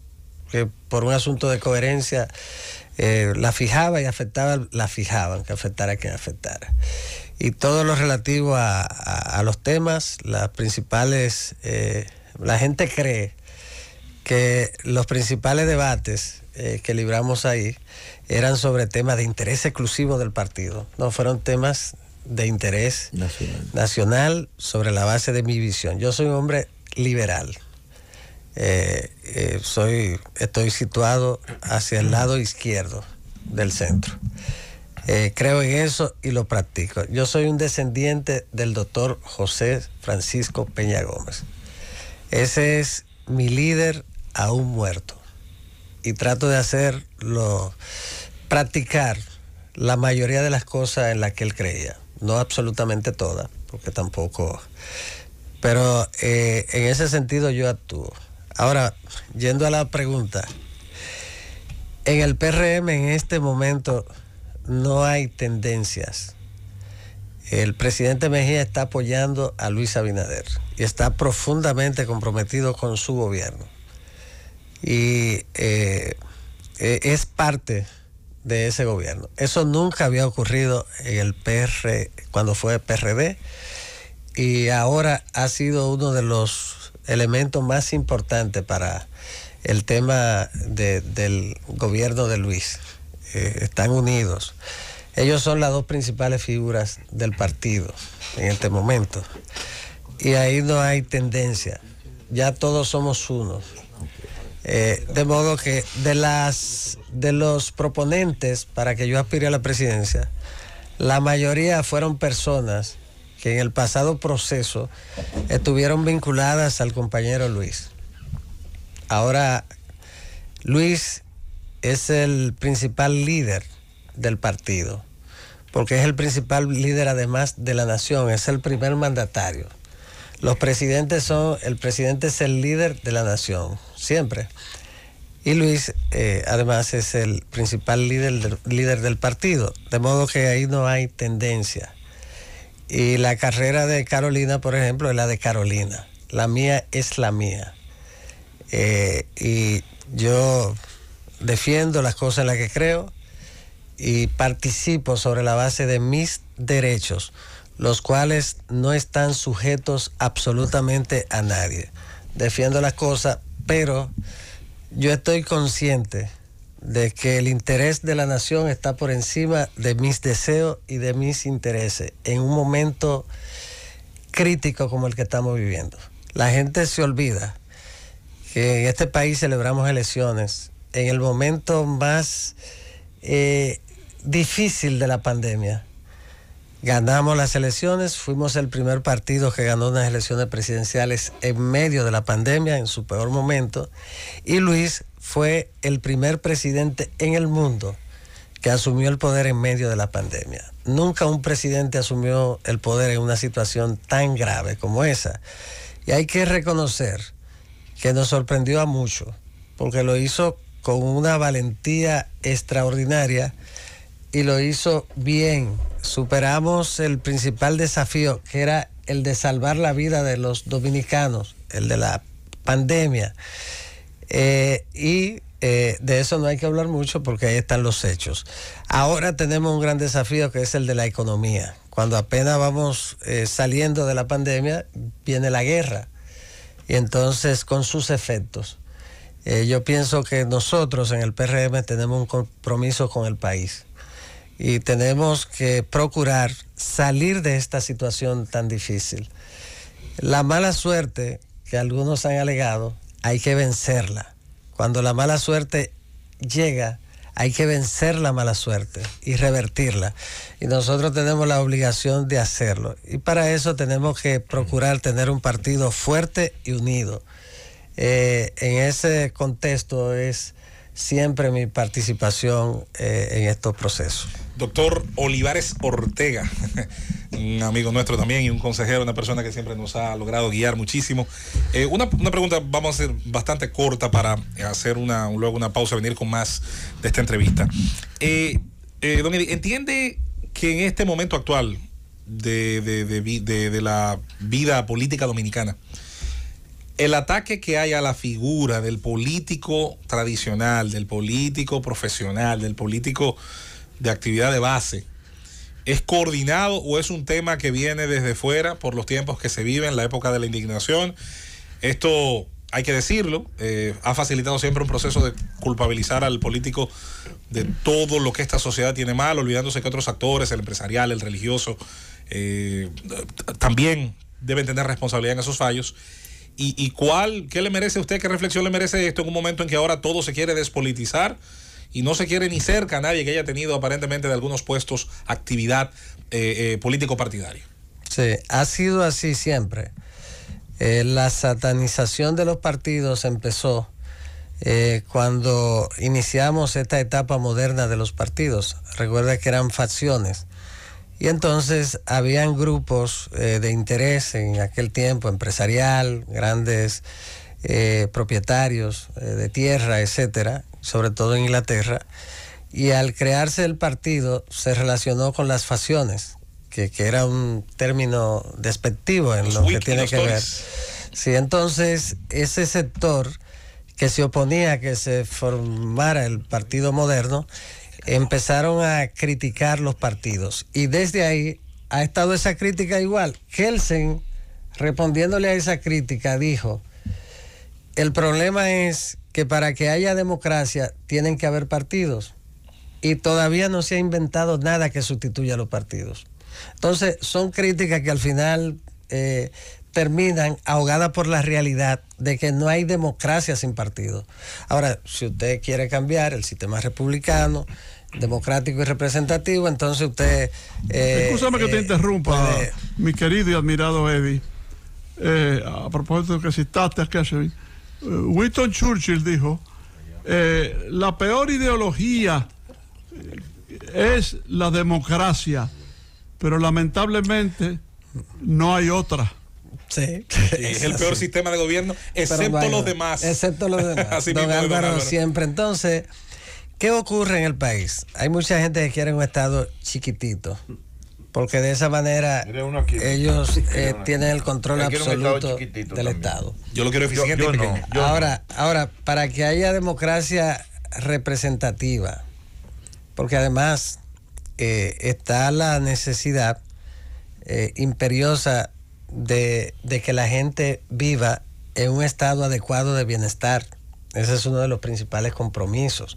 que por un asunto de coherencia la fijaba y afectaba, la fijaban, que afectara a quien afectara. Y todo lo relativo a los temas, las principales, la gente cree que los principales debates que libramos ahí eran sobre temas de interés exclusivo del partido. No, fueron temas de interés nacional sobre la base de mi visión. Yo soy un hombre liberal. Estoy situado hacia el lado izquierdo del centro. Creo en eso y lo practico. Yo soy un descendiente del doctor José Francisco Peña Gómez. Ese es mi líder aún muerto. Y trato de practicar la mayoría de las cosas en las que él creía. No absolutamente todas, porque tampoco... Pero en ese sentido yo actúo. Ahora, yendo a la pregunta, en el PRM en este momento no hay tendencias. El presidente Mejía está apoyando a Luis Abinader y está profundamente comprometido con su gobierno. Y es parte de ese gobierno. Eso nunca había ocurrido en el cuando fue PRD, y ahora ha sido uno de los elementos más importantes para el tema del gobierno de Luis. Están unidos. Ellos son las dos principales figuras del partido en este momento. Y ahí no hay tendencia. Ya todos somos uno. De modo que de los proponentes para que yo aspire a la presidencia, la mayoría fueron personas que en el pasado proceso estuvieron vinculadas al compañero Luis. Ahora, Luis es el principal líder del partido, porque es el principal líder además de la nación, es el primer mandatario. Los presidentes el presidente es el líder de la nación, siempre. Y Luis, además, es el principal líder del partido, de modo que ahí no hay tendencia. Y la carrera de Carolina, por ejemplo, es la de Carolina. La mía es la mía. Y yo defiendo las cosas en las que creo y participo sobre la base de mis derechos. los cuales no están sujetos absolutamente a nadie. Defiendo las cosas, pero yo estoy consciente de que el interés de la nación está por encima de mis deseos y de mis intereses en un momento crítico como el que estamos viviendo. La gente se olvida que en este país celebramos elecciones en el momento más difícil de la pandemia. Ganamos las elecciones, fuimos el primer partido que ganó unas elecciones presidenciales en medio de la pandemia, en su peor momento, y Luis fue el primer presidente en el mundo que asumió el poder en medio de la pandemia. Nunca un presidente asumió el poder en una situación tan grave como esa. Y hay que reconocer que nos sorprendió a muchos, porque lo hizo con una valentía extraordinaria y lo hizo bien. Superamos el principal desafío, que era el de salvar la vida de los dominicanos, el de la pandemia. De eso no hay que hablar mucho porque ahí están los hechos. Ahora tenemos un gran desafío que es el de la economía. Cuando apenas vamos saliendo de la pandemia, viene la guerra. Y entonces con sus efectos. Yo pienso que nosotros en el PRM tenemos un compromiso con el país. Y tenemos que procurar salir de esta situación tan difícil. La mala suerte que algunos han alegado, hay que vencerla. Cuando la mala suerte llega, hay que vencer la mala suerte y revertirla. Y nosotros tenemos la obligación de hacerlo. Y para eso tenemos que procurar tener un partido fuerte y unido. En ese contexto es siempre mi participación en estos procesos. Doctor Olivares Ortega, un amigo nuestro también y un consejero, una persona que siempre nos ha logrado guiar muchísimo. Una pregunta, vamos a hacer bastante corta para hacer luego una pausa, venir con más de esta entrevista. Don Eddie, ¿entiende que en este momento actual de la vida política dominicana, el ataque que hay a la figura del político tradicional, del político profesional, del político de actividad de base, es coordinado o es un tema que viene desde fuera por los tiempos que se viven, la época de la indignación? Esto, hay que decirlo, ha facilitado siempre un proceso de culpabilizar al político de todo lo que esta sociedad tiene mal, olvidándose que otros actores, el empresarial, el religioso, también deben tener responsabilidad en esos fallos. ¿Y qué le merece a usted, qué reflexión le merece esto en un momento en que ahora todo se quiere despolitizar y no se quiere ni cerca a nadie que haya tenido aparentemente de algunos puestos actividad político-partidaria? Sí, ha sido así siempre. La satanización de los partidos empezó cuando iniciamos esta etapa moderna de los partidos. Recuerda que eran facciones. Y entonces habían grupos de interés en aquel tiempo, empresarial, grandes propietarios de tierra, etcétera, sobre todo en Inglaterra. Y al crearse el partido se relacionó con las facciones, que era un término despectivo en lo que tiene que ver. Sí, entonces ese sector que se oponía a que se formara el partido moderno, empezaron a criticar los partidos y desde ahí ha estado esa crítica igual. Kelsen, respondiéndole a esa crítica, dijo: el problema es que para que haya democracia tienen que haber partidos y todavía no se ha inventado nada que sustituya a los partidos. Entonces son críticas que al final terminan ahogadas por la realidad de que no hay democracia sin partidos. Ahora, si usted quiere cambiar el sistema republicano, democrático y representativo, entonces usted... Escúchame que te interrumpa, mi querido y admirado Eddie. A propósito que citaste a Kershaw, Winston Churchill dijo, la peor ideología es la democracia, pero lamentablemente no hay otra. Sí. Es el peor sistema de gobierno, excepto bueno, los demás. Excepto los demás. Así don mismo, Álvaro siempre. Entonces, ¿qué ocurre en el país? Hay mucha gente que quiere un Estado chiquitito, porque de esa manera ellos tienen el control absoluto del Estado. Yo lo quiero eficiente y pequeño. Ahora, para que haya democracia representativa, porque además está la necesidad imperiosa de que la gente viva en un estado adecuado de bienestar. Ese es uno de los principales compromisos.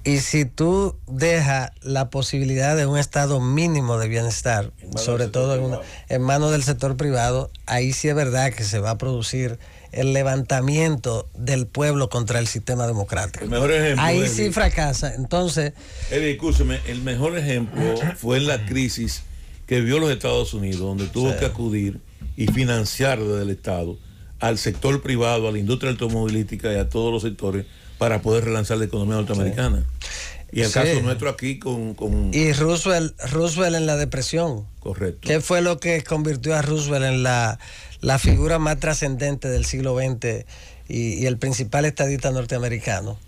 Y si tú dejas la posibilidad de un estado mínimo de bienestar, sobre todo en manos del sector privado, ahí sí es verdad que se va a producir el levantamiento del pueblo contra el sistema democrático. El mejor ejemplo, ahí sí fracasa. Entonces, escúcheme, el mejor ejemplo fue en la crisis que vio los Estados Unidos, donde tuvo que acudir y financiar desde el Estado al sector privado, a la industria automovilística y a todos los sectores para poder relanzar la economía norteamericana. Y el caso nuestro aquí con... Y Roosevelt en la depresión. Correcto. ¿Qué fue lo que convirtió a Roosevelt en la figura más trascendente del siglo XX y el principal estadista norteamericano?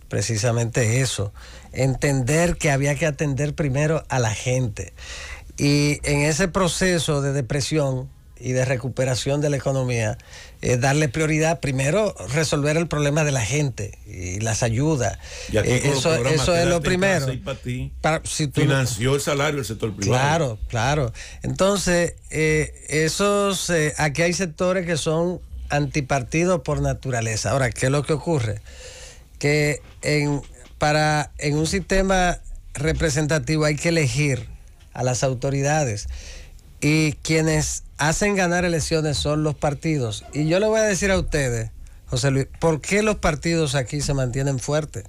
Precisamente eso. Entender que había que atender primero a la gente. Y en ese proceso de depresión y de recuperación de la economía, darle prioridad, primero resolver el problema de la gente y las ayudas. Y eso es lo primero. Financió el salario del sector privado. Claro. Entonces, aquí hay sectores que son antipartidos por naturaleza. Ahora, ¿qué es lo que ocurre? Que en un sistema representativo hay que elegir a las autoridades, y quienes hacen ganar elecciones son los partidos. Y yo le voy a decir a ustedes, José Luis, ¿por qué los partidos aquí se mantienen fuertes?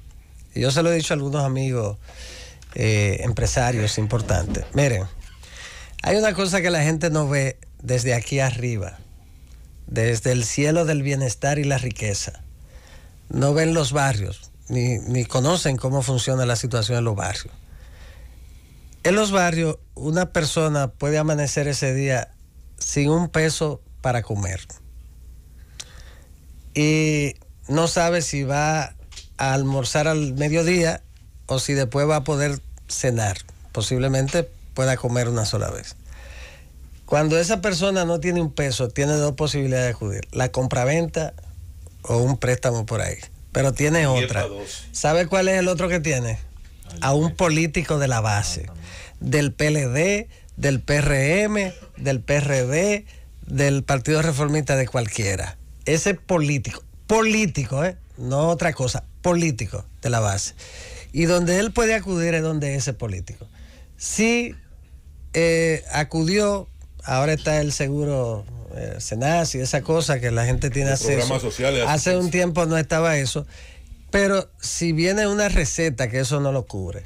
Y yo se lo he dicho a algunos amigos empresarios importantes. Miren, hay una cosa que la gente no ve desde aquí arriba, desde el cielo del bienestar y la riqueza. No ven los barrios, ni conocen cómo funciona la situación en los barrios. En los barrios, una persona puede amanecer ese día sin un peso para comer. Y no sabe si va a almorzar al mediodía o si después va a poder cenar. Posiblemente pueda comer una sola vez. Cuando esa persona no tiene un peso, tiene dos posibilidades de acudir: la compraventa o un préstamo por ahí. Pero tiene otra. ¿Sabe cuál es el otro que tiene? A un político de la base, del PLD, del PRM, del PRD, del Partido Reformista, de cualquiera. Ese político, no otra cosa, político de la base. Y donde él puede acudir es donde ese político. Si acudió, ahora está el seguro Senas y esa cosa que la gente tiene acceso. Hace un tiempo no estaba eso. Pero si viene una receta que eso no lo cubre,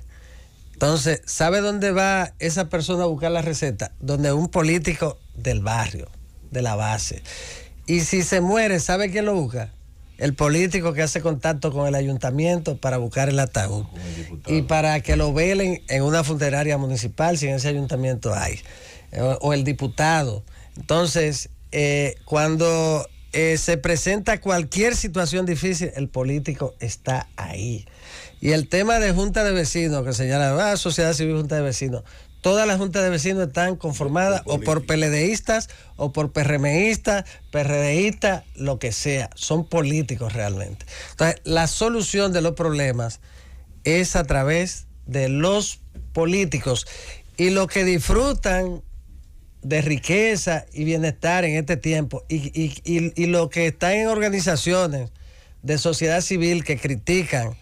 entonces, ¿sabe dónde va esa persona a buscar la receta? Donde un político del barrio, de la base. Y si se muere, ¿sabe quién lo busca? El político que hace contacto con el ayuntamiento para buscar el ataúd. Y para que lo velen en una funeraria municipal, si en ese ayuntamiento hay. O el diputado. Entonces, cuando se presenta cualquier situación difícil, el político está ahí. Y el tema de junta de vecinos, que señala sociedad civil, junta de vecinos, todas las juntas de vecinos están conformadas o por PLDistas o por PRMistas, PRDistas, lo que sea, son políticos realmente. Entonces, la solución de los problemas es a través de los políticos, y lo que disfrutan de riqueza y bienestar en este tiempo, y lo que están en organizaciones de sociedad civil que critican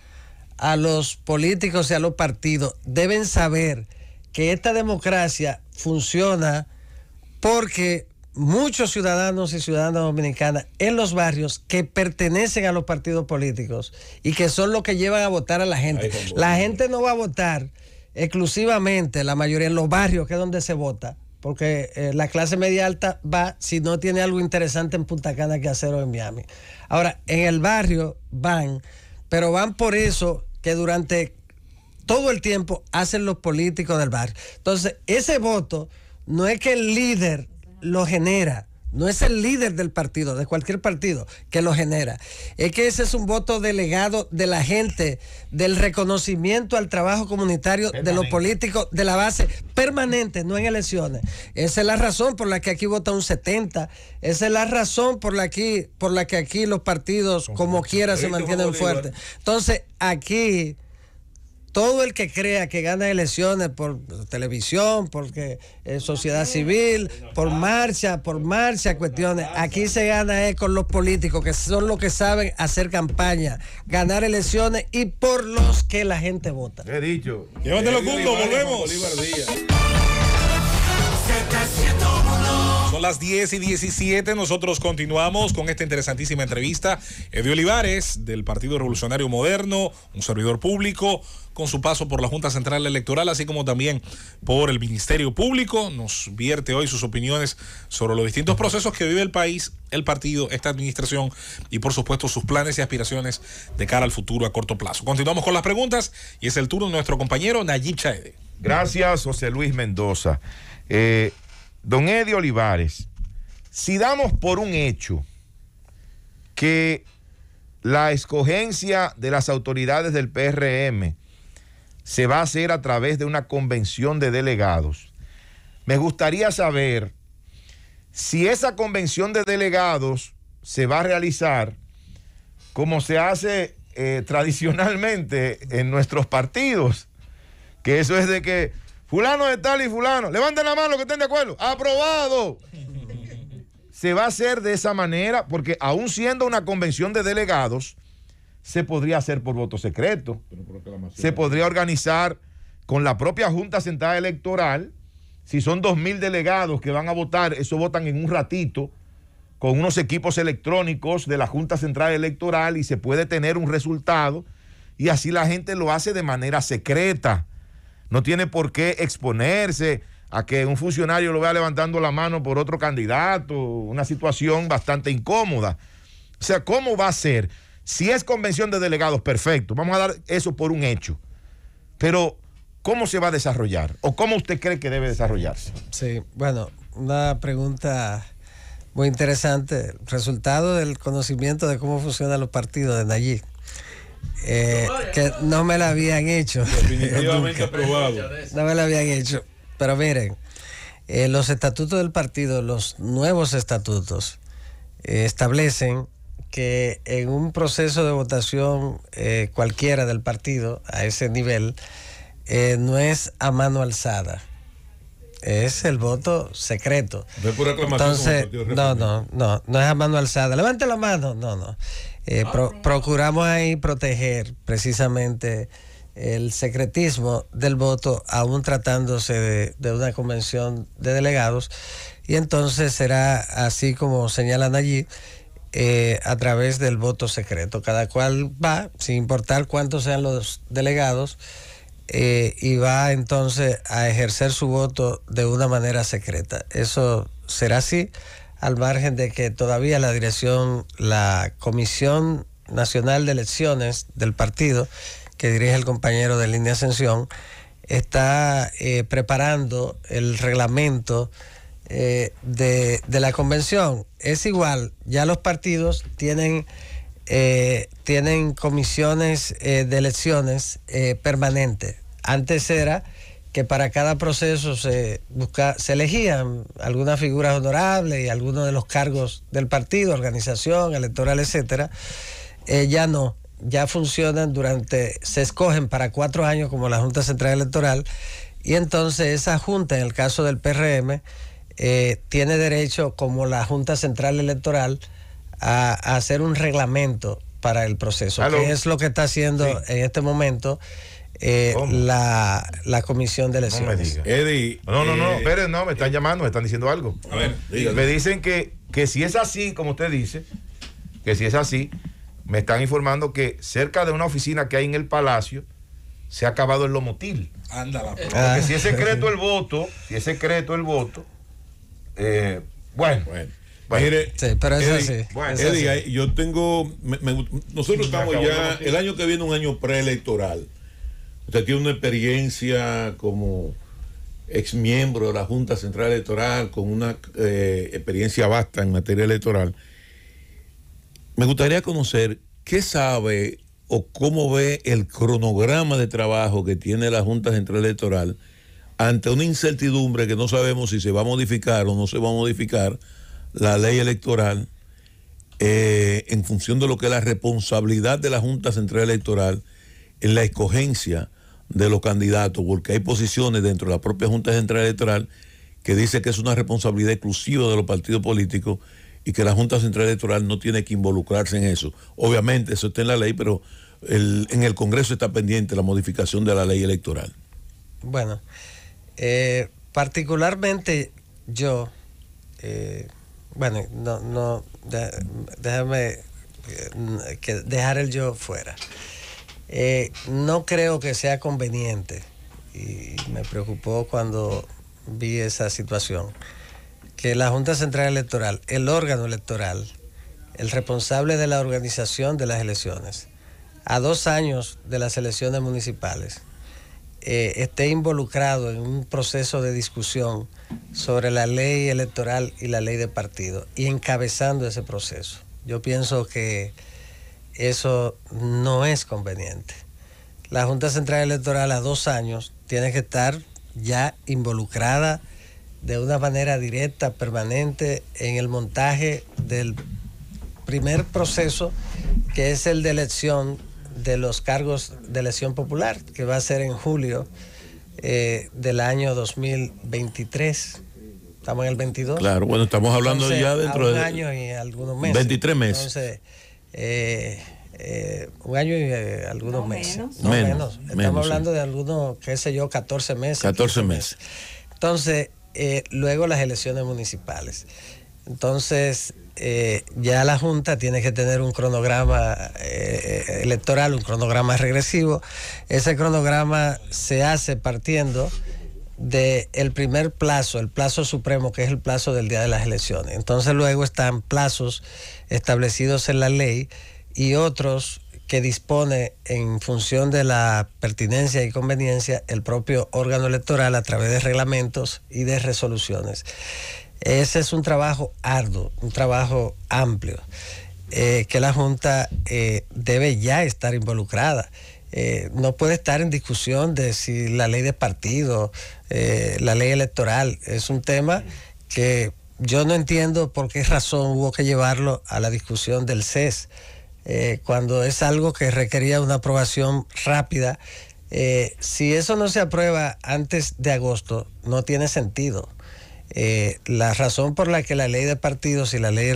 a los políticos y a los partidos, deben saber que esta democracia funciona porque muchos ciudadanos y ciudadanas dominicanas en los barrios que pertenecen a los partidos políticos y que son los que llevan a votar a la gente. La gente no va a votar exclusivamente, la mayoría en los barrios, que es donde se vota, porque la clase media alta va si no tiene algo interesante en Punta Cana que hacer o en Miami. Ahora, en el barrio van, pero van por eso que durante todo el tiempo hacen los políticos del barrio. Entonces, ese voto no es que el líder lo genera, no es el líder del partido, de cualquier partido, que lo genera. Es que ese es un voto delegado de la gente, del reconocimiento al trabajo comunitario de los políticos de la base permanente, no en elecciones. Esa es la razón por la que aquí vota un 70%. Esa es la razón por la que aquí los partidos, como quiera, se mantienen fuertes. Entonces, aquí todo el que crea que gana elecciones por televisión, porque sociedad civil, por marcha, cuestiones, aquí se gana con los políticos, que son los que saben hacer campaña, ganar elecciones y por los que la gente vota. He dicho. Llévatelo, Cundo, volvemos. Son las 10:17. Nosotros continuamos con esta interesantísima entrevista. Eddie Olivares, del Partido Revolucionario Moderno, un servidor público, con su paso por la Junta Central Electoral, así como también por el Ministerio Público, nos vierte hoy sus opiniones sobre los distintos procesos que vive el país, el partido, esta administración y por supuesto sus planes y aspiraciones de cara al futuro a corto plazo. Continuamos con las preguntas y es el turno de nuestro compañero Nayib Chaede. Gracias, José Luis Mendoza. Don Eddie Olivares, si damos por un hecho que la escogencia de las autoridades del PRM se va a hacer a través de una convención de delegados, me gustaría saber si esa convención de delegados se va a realizar como se hace tradicionalmente en nuestros partidos, que eso es de que fulano de tal y fulano, levanten la mano que estén de acuerdo, aprobado. Se va a hacer de esa manera, porque aún siendo una convención de delegados, se podría hacer por voto secreto. Se podría organizar con la propia Junta Central Electoral. Si son 2,000 delegados que van a votar, eso votan en un ratito, con unos equipos electrónicos de la Junta Central Electoral, y se puede tener un resultado, y así la gente lo hace de manera secreta. No tiene por qué exponerse a que un funcionario lo vea levantando la mano por otro candidato, una situación bastante incómoda. O sea, ¿cómo va a ser? Si es convención de delegados, perfecto, vamos a dar eso por un hecho. Pero, ¿cómo se va a desarrollar? ¿O cómo usted cree que debe desarrollarse? Sí, bueno, una pregunta muy interesante. Resultado del conocimiento de cómo funcionan los partidos de Nayib. Que no me la habían hecho. Definitivamente aprobado. No me la habían hecho. Pero miren, los estatutos del partido, los nuevos estatutos, establecen que en un proceso de votación cualquiera del partido a ese nivel, no es a mano alzada, es el voto secreto. No es por aclamación. Entonces, no es a mano alzada. Levante la mano, no. Procuramos ahí proteger precisamente el secretismo del voto, aún tratándose de una convención de delegados, y entonces será así como señalan allí, a través del voto secreto. Cada cual va, sin importar cuántos sean los delegados, y va entonces a ejercer su voto de una manera secreta. Eso será así, al margen de que todavía la dirección, la Comisión Nacional de Elecciones del partido, que dirige el compañero de Línea Ascensión, está preparando el reglamento de la convención. Es igual, ya los partidos tienen comisiones de elecciones permanentes. Antes era que para cada proceso se elegían algunas figuras honorables y algunos de los cargos del partido, organización, electoral, etcétera. Ya no, ya funcionan se escogen para 4 años como la Junta Central Electoral, y entonces esa junta, en el caso del PRM, tiene derecho, como la Junta Central Electoral, a hacer un reglamento para el proceso, que es lo que está haciendo en este momento la Comisión de Elecciones. No me diga. Eddie. No, me están llamando, me están diciendo algo. A ver, dígalo. Me dicen que si es así, como usted dice, que si es así, me están informando que cerca de una oficina que hay en el Palacio se ha acabado el lomotil. Ándala. Porque si es secreto el voto, bueno. Mire, sí, pero es Eddie, así. Bueno, Eddie, yo tengo, nosotros estamos ya, el año que viene un año preelectoral. Usted tiene una experiencia como ex miembro de la Junta Central Electoral, con una experiencia vasta en materia electoral. Me gustaría conocer qué sabe o cómo ve el cronograma de trabajo que tiene la Junta Central Electoral ante una incertidumbre que no sabemos si se va a modificar o no se va a modificar la ley electoral, en función de lo que es la responsabilidad de la Junta Central Electoral en la escogencia de los candidatos, porque hay posiciones dentro de la propia Junta Central Electoral que dice que es una responsabilidad exclusiva de los partidos políticos y que la Junta Central Electoral no tiene que involucrarse en eso. Obviamente eso está en la ley, pero en el Congreso está pendiente la modificación de la ley electoral. Bueno, particularmente yo, déjame dejar el yo fuera. No creo que sea conveniente, y me preocupó cuando vi esa situación, que la Junta Central Electoral, el órgano electoral, el responsable de la organización de las elecciones, a 2 años de las elecciones municipales, esté involucrado en un proceso de discusión sobre la ley electoral y la ley de partido y encabezando ese proceso. Yo pienso que eso no es conveniente. La Junta Central Electoral a 2 años tiene que estar ya involucrada de una manera directa, permanente, en el montaje del primer proceso, que es el de elección de los cargos de elección popular, que va a ser en julio del año 2023. Estamos en el 22. Claro, bueno, estamos hablando entonces, ya dentro de un año y algunos meses. 23 meses. Entonces, un año y algunos meses. Menos. Estamos hablando de algunos, qué sé yo, 14 meses. 14 meses. Entonces, luego las elecciones municipales. Entonces, ya la Junta tiene que tener un cronograma electoral, un cronograma regresivo. Ese cronograma se hace partiendo del primer plazo, el plazo supremo, que es el plazo del día de las elecciones. Entonces luego están plazos establecidos en la ley y otros que dispone en función de la pertinencia y conveniencia el propio órgano electoral a través de reglamentos y de resoluciones. Ese es un trabajo arduo, un trabajo amplio, que la Junta debe ya estar involucrada. No puede estar en discusión de si la ley de partido, la ley electoral, es un tema que yo no entiendo por qué razón hubo que llevarlo a la discusión del CES, cuando es algo que requería una aprobación rápida. Si eso no se aprueba antes de agosto, no tiene sentido. La razón por la que la ley de partidos y la ley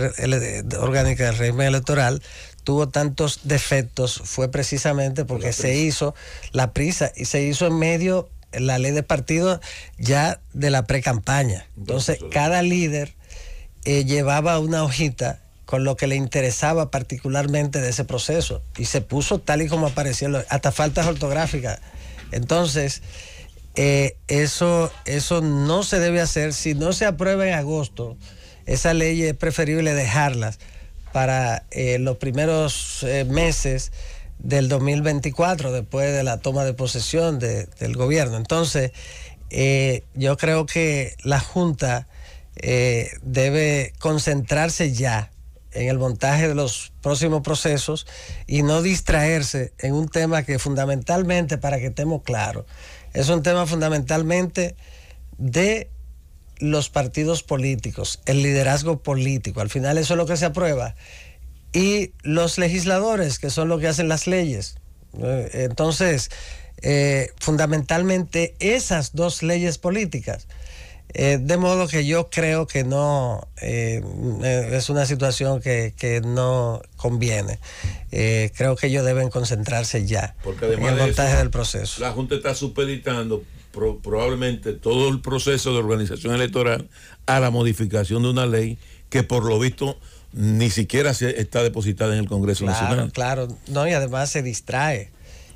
orgánica del régimen electoral tuvo tantos defectos fue precisamente porque se hizo la prisa y se hizo en medio la ley de partidos ya de la pre-campaña. Entonces cada líder llevaba una hojita con lo que le interesaba particularmente de ese proceso y se puso tal y como apareció, hasta faltas ortográficas. Entonces eso no se debe hacer. Si no se aprueba en agosto, esa ley es preferible dejarlas para los primeros meses del 2024, después de la toma de posesión del gobierno. Entonces, yo creo que la Junta debe concentrarse ya en el montaje de los próximos procesos y no distraerse en un tema que fundamentalmente, para que estemos claros, es un tema fundamentalmente de los partidos políticos, el liderazgo político. Al final eso es lo que se aprueba. Y los legisladores, que son los que hacen las leyes. Entonces, fundamentalmente esas 2 leyes políticas. De modo que yo creo que no, es una situación que no conviene. Creo que ellos deben concentrarse ya en el montaje del proceso. La Junta está supeditando probablemente todo el proceso de organización electoral a la modificación de una ley que por lo visto ni siquiera está depositada en el Congreso Nacional. Claro, no, y además se distrae.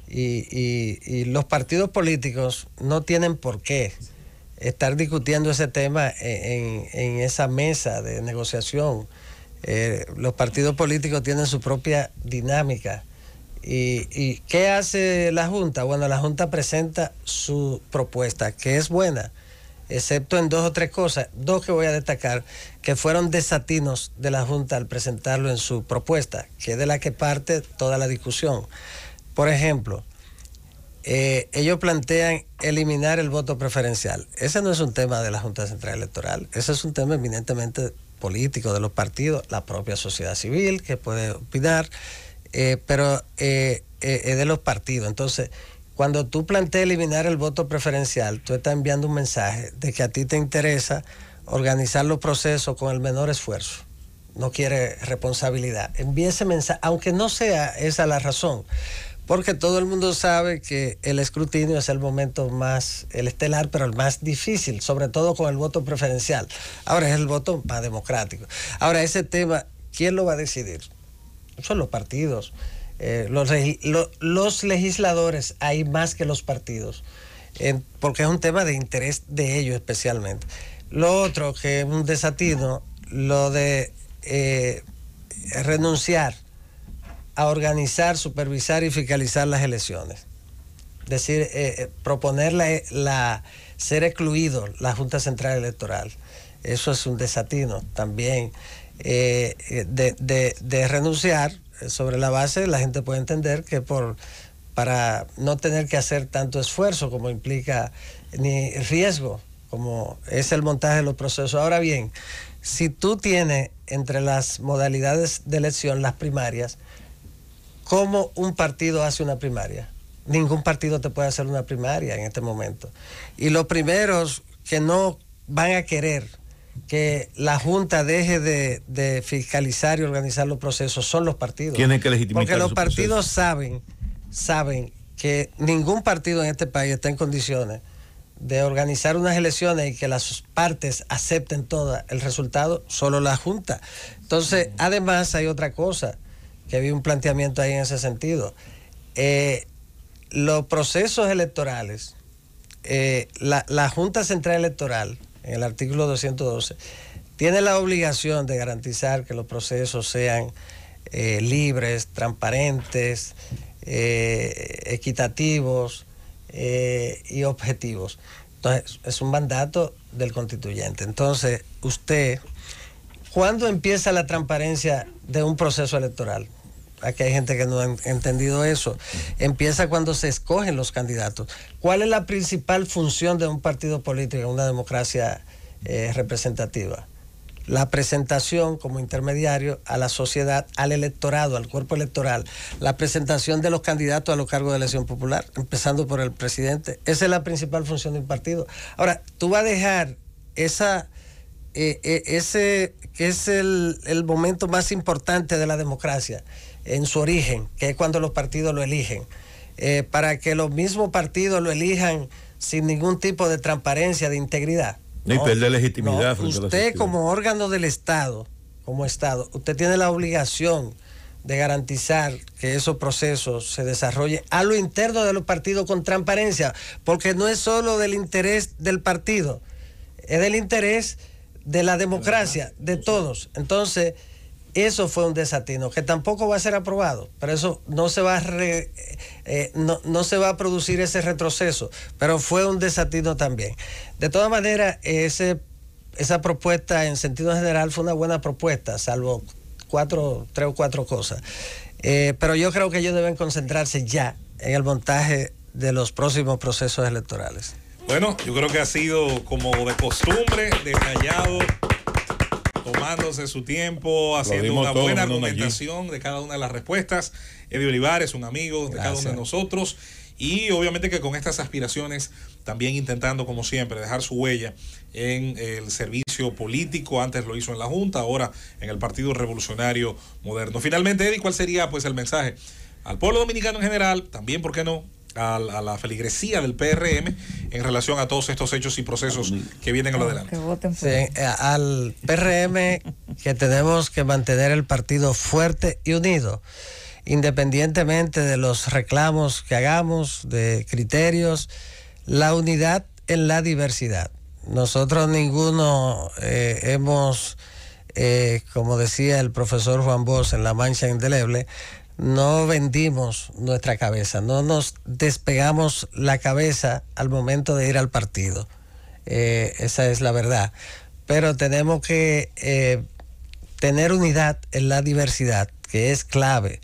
Y los partidos políticos no tienen por qué estar discutiendo ese tema en esa mesa de negociación. Los partidos políticos tienen su propia dinámica. ¿Y qué hace la Junta? Bueno, la Junta presenta su propuesta, que es buena, excepto en 2 o 3 cosas, 2 que voy a destacar, que fueron desatinos de la Junta al presentarlo en su propuesta, que es de la que parte toda la discusión. Por ejemplo, ellos plantean eliminar el voto preferencial. Ese no es un tema de la Junta Central Electoral, ese es un tema eminentemente político de los partidos, la propia sociedad civil que puede opinar, pero es de los partidos. Entonces, cuando tú planteas eliminar el voto preferencial, tú estás enviando un mensaje de que a ti te interesa organizar los procesos con el menor esfuerzo. No quiere responsabilidad. Envíe ese mensaje, aunque no sea esa la razón, porque todo el mundo sabe que el escrutinio es el momento más, el estelar, pero el más difícil, sobre todo con el voto preferencial. Ahora es el voto más democrático. Ahora ese tema, ¿quién lo va a decidir? Son los partidos. Los legisladores hay más que los partidos, porque es un tema de interés de ellos especialmente. Lo otro que es un desatino, lo de renunciar a organizar, supervisar y fiscalizar las elecciones. Es decir, proponer ser excluido la Junta Central Electoral. Eso es un desatino también. De renunciar sobre la base, la gente puede entender que para no tener que hacer tanto esfuerzo como implica, ni riesgo como es el montaje de los procesos. Ahora bien, si tú tienes entre las modalidades de elección las primarias, ¿cómo un partido hace una primaria? Ningún partido te puede hacer una primaria en este momento. Y los primeros que no van a querer que la Junta deje de fiscalizar y organizar los procesos son los partidos. Tienen que legitimar. Porque los partidos saben que ningún partido en este país está en condiciones de organizar unas elecciones y que las partes acepten todo el resultado, solo la Junta. Entonces, además hay otra cosa, que había un planteamiento ahí en ese sentido. Los procesos electorales, la Junta Central Electoral, en el artículo 212, tiene la obligación de garantizar que los procesos sean libres, transparentes, equitativos y objetivos. Entonces, es un mandato del constituyente. Entonces, usted, ¿cuándo empieza la transparencia de un proceso electoral? Aquí hay gente que no ha entendido eso. Empieza cuando se escogen los candidatos. ¿Cuál es la principal función de un partido político en una democracia representativa? La presentación como intermediario a la sociedad, al electorado, al cuerpo electoral, la presentación de los candidatos a los cargos de elección popular, empezando por el presidente. Esa es la principal función de un partido. Ahora, tú vas a dejar ese que es el momento más importante de la democracia, en su origen, que es cuando los partidos lo eligen, para que los mismos partidos lo elijan sin ningún tipo de transparencia, de integridad. Ni perder legitimidad. No, usted como órgano del Estado, usted tiene la obligación de garantizar que esos procesos se desarrollen a lo interno de los partidos con transparencia, porque no es solo del interés del partido, es del interés de la democracia, de todos. Entonces, eso fue un desatino que tampoco va a ser aprobado, pero eso no se va no se va a producir ese retroceso, pero fue un desatino también. De todas maneras, esa propuesta en sentido general fue una buena propuesta, salvo 3 o 4 cosas. Pero yo creo que ellos deben concentrarse ya en el montaje de los próximos procesos electorales. Bueno, yo creo que ha sido como de costumbre, detallado, tomándose su tiempo, haciendo una buena argumentación de cada una de las respuestas. Eddie Olivares, un amigo de cada uno de nosotros, y obviamente que con estas aspiraciones también intentando, como siempre, dejar su huella en el servicio político. Antes lo hizo en la Junta, ahora en el Partido Revolucionario Moderno. Finalmente, Eddie, ¿cuál sería pues el mensaje al pueblo dominicano en general? También, ¿por qué no?, a la feligresía del PRM en relación a todos estos hechos y procesos que vienen a lo adelante. Sí, al PRM, que tenemos que mantener el partido fuerte y unido, independientemente de los reclamos que hagamos, de criterios, la unidad en la diversidad. Nosotros ninguno hemos, como decía el profesor Juan Bosch en La Mancha Indeleble, no vendimos nuestra cabeza, no nos despegamos la cabeza al momento de ir al partido. Esa es la verdad. Pero tenemos que tener unidad en la diversidad, que es clave.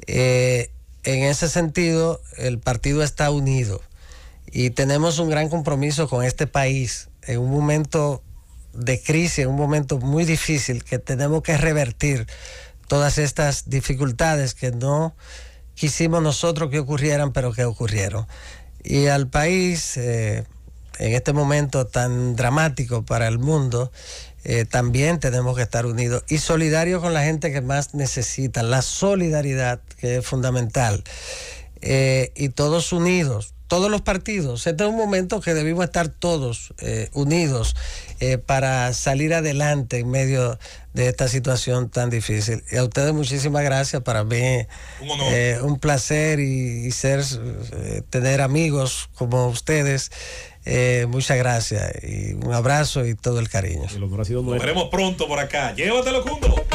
En ese sentido, el partido está unido y tenemos un gran compromiso con este país en un momento de crisis, en un momento muy difícil, que tenemos que revertir todas estas dificultades que quisimos nosotros que ocurrieran, pero que ocurrieron. Y al país, en este momento tan dramático para el mundo, también tenemos que estar unidos y solidarios con la gente que más necesita, la solidaridad, que es fundamental. Y todos unidos, todos los partidos. Este es un momento que debimos estar todos unidos para salir adelante en medio de esta situación tan difícil. Y a ustedes muchísimas gracias. Para mí un placer y tener amigos como ustedes. Muchas gracias y un abrazo y todo el cariño. Nos veremos pronto por acá. Llévatelo, Cundo.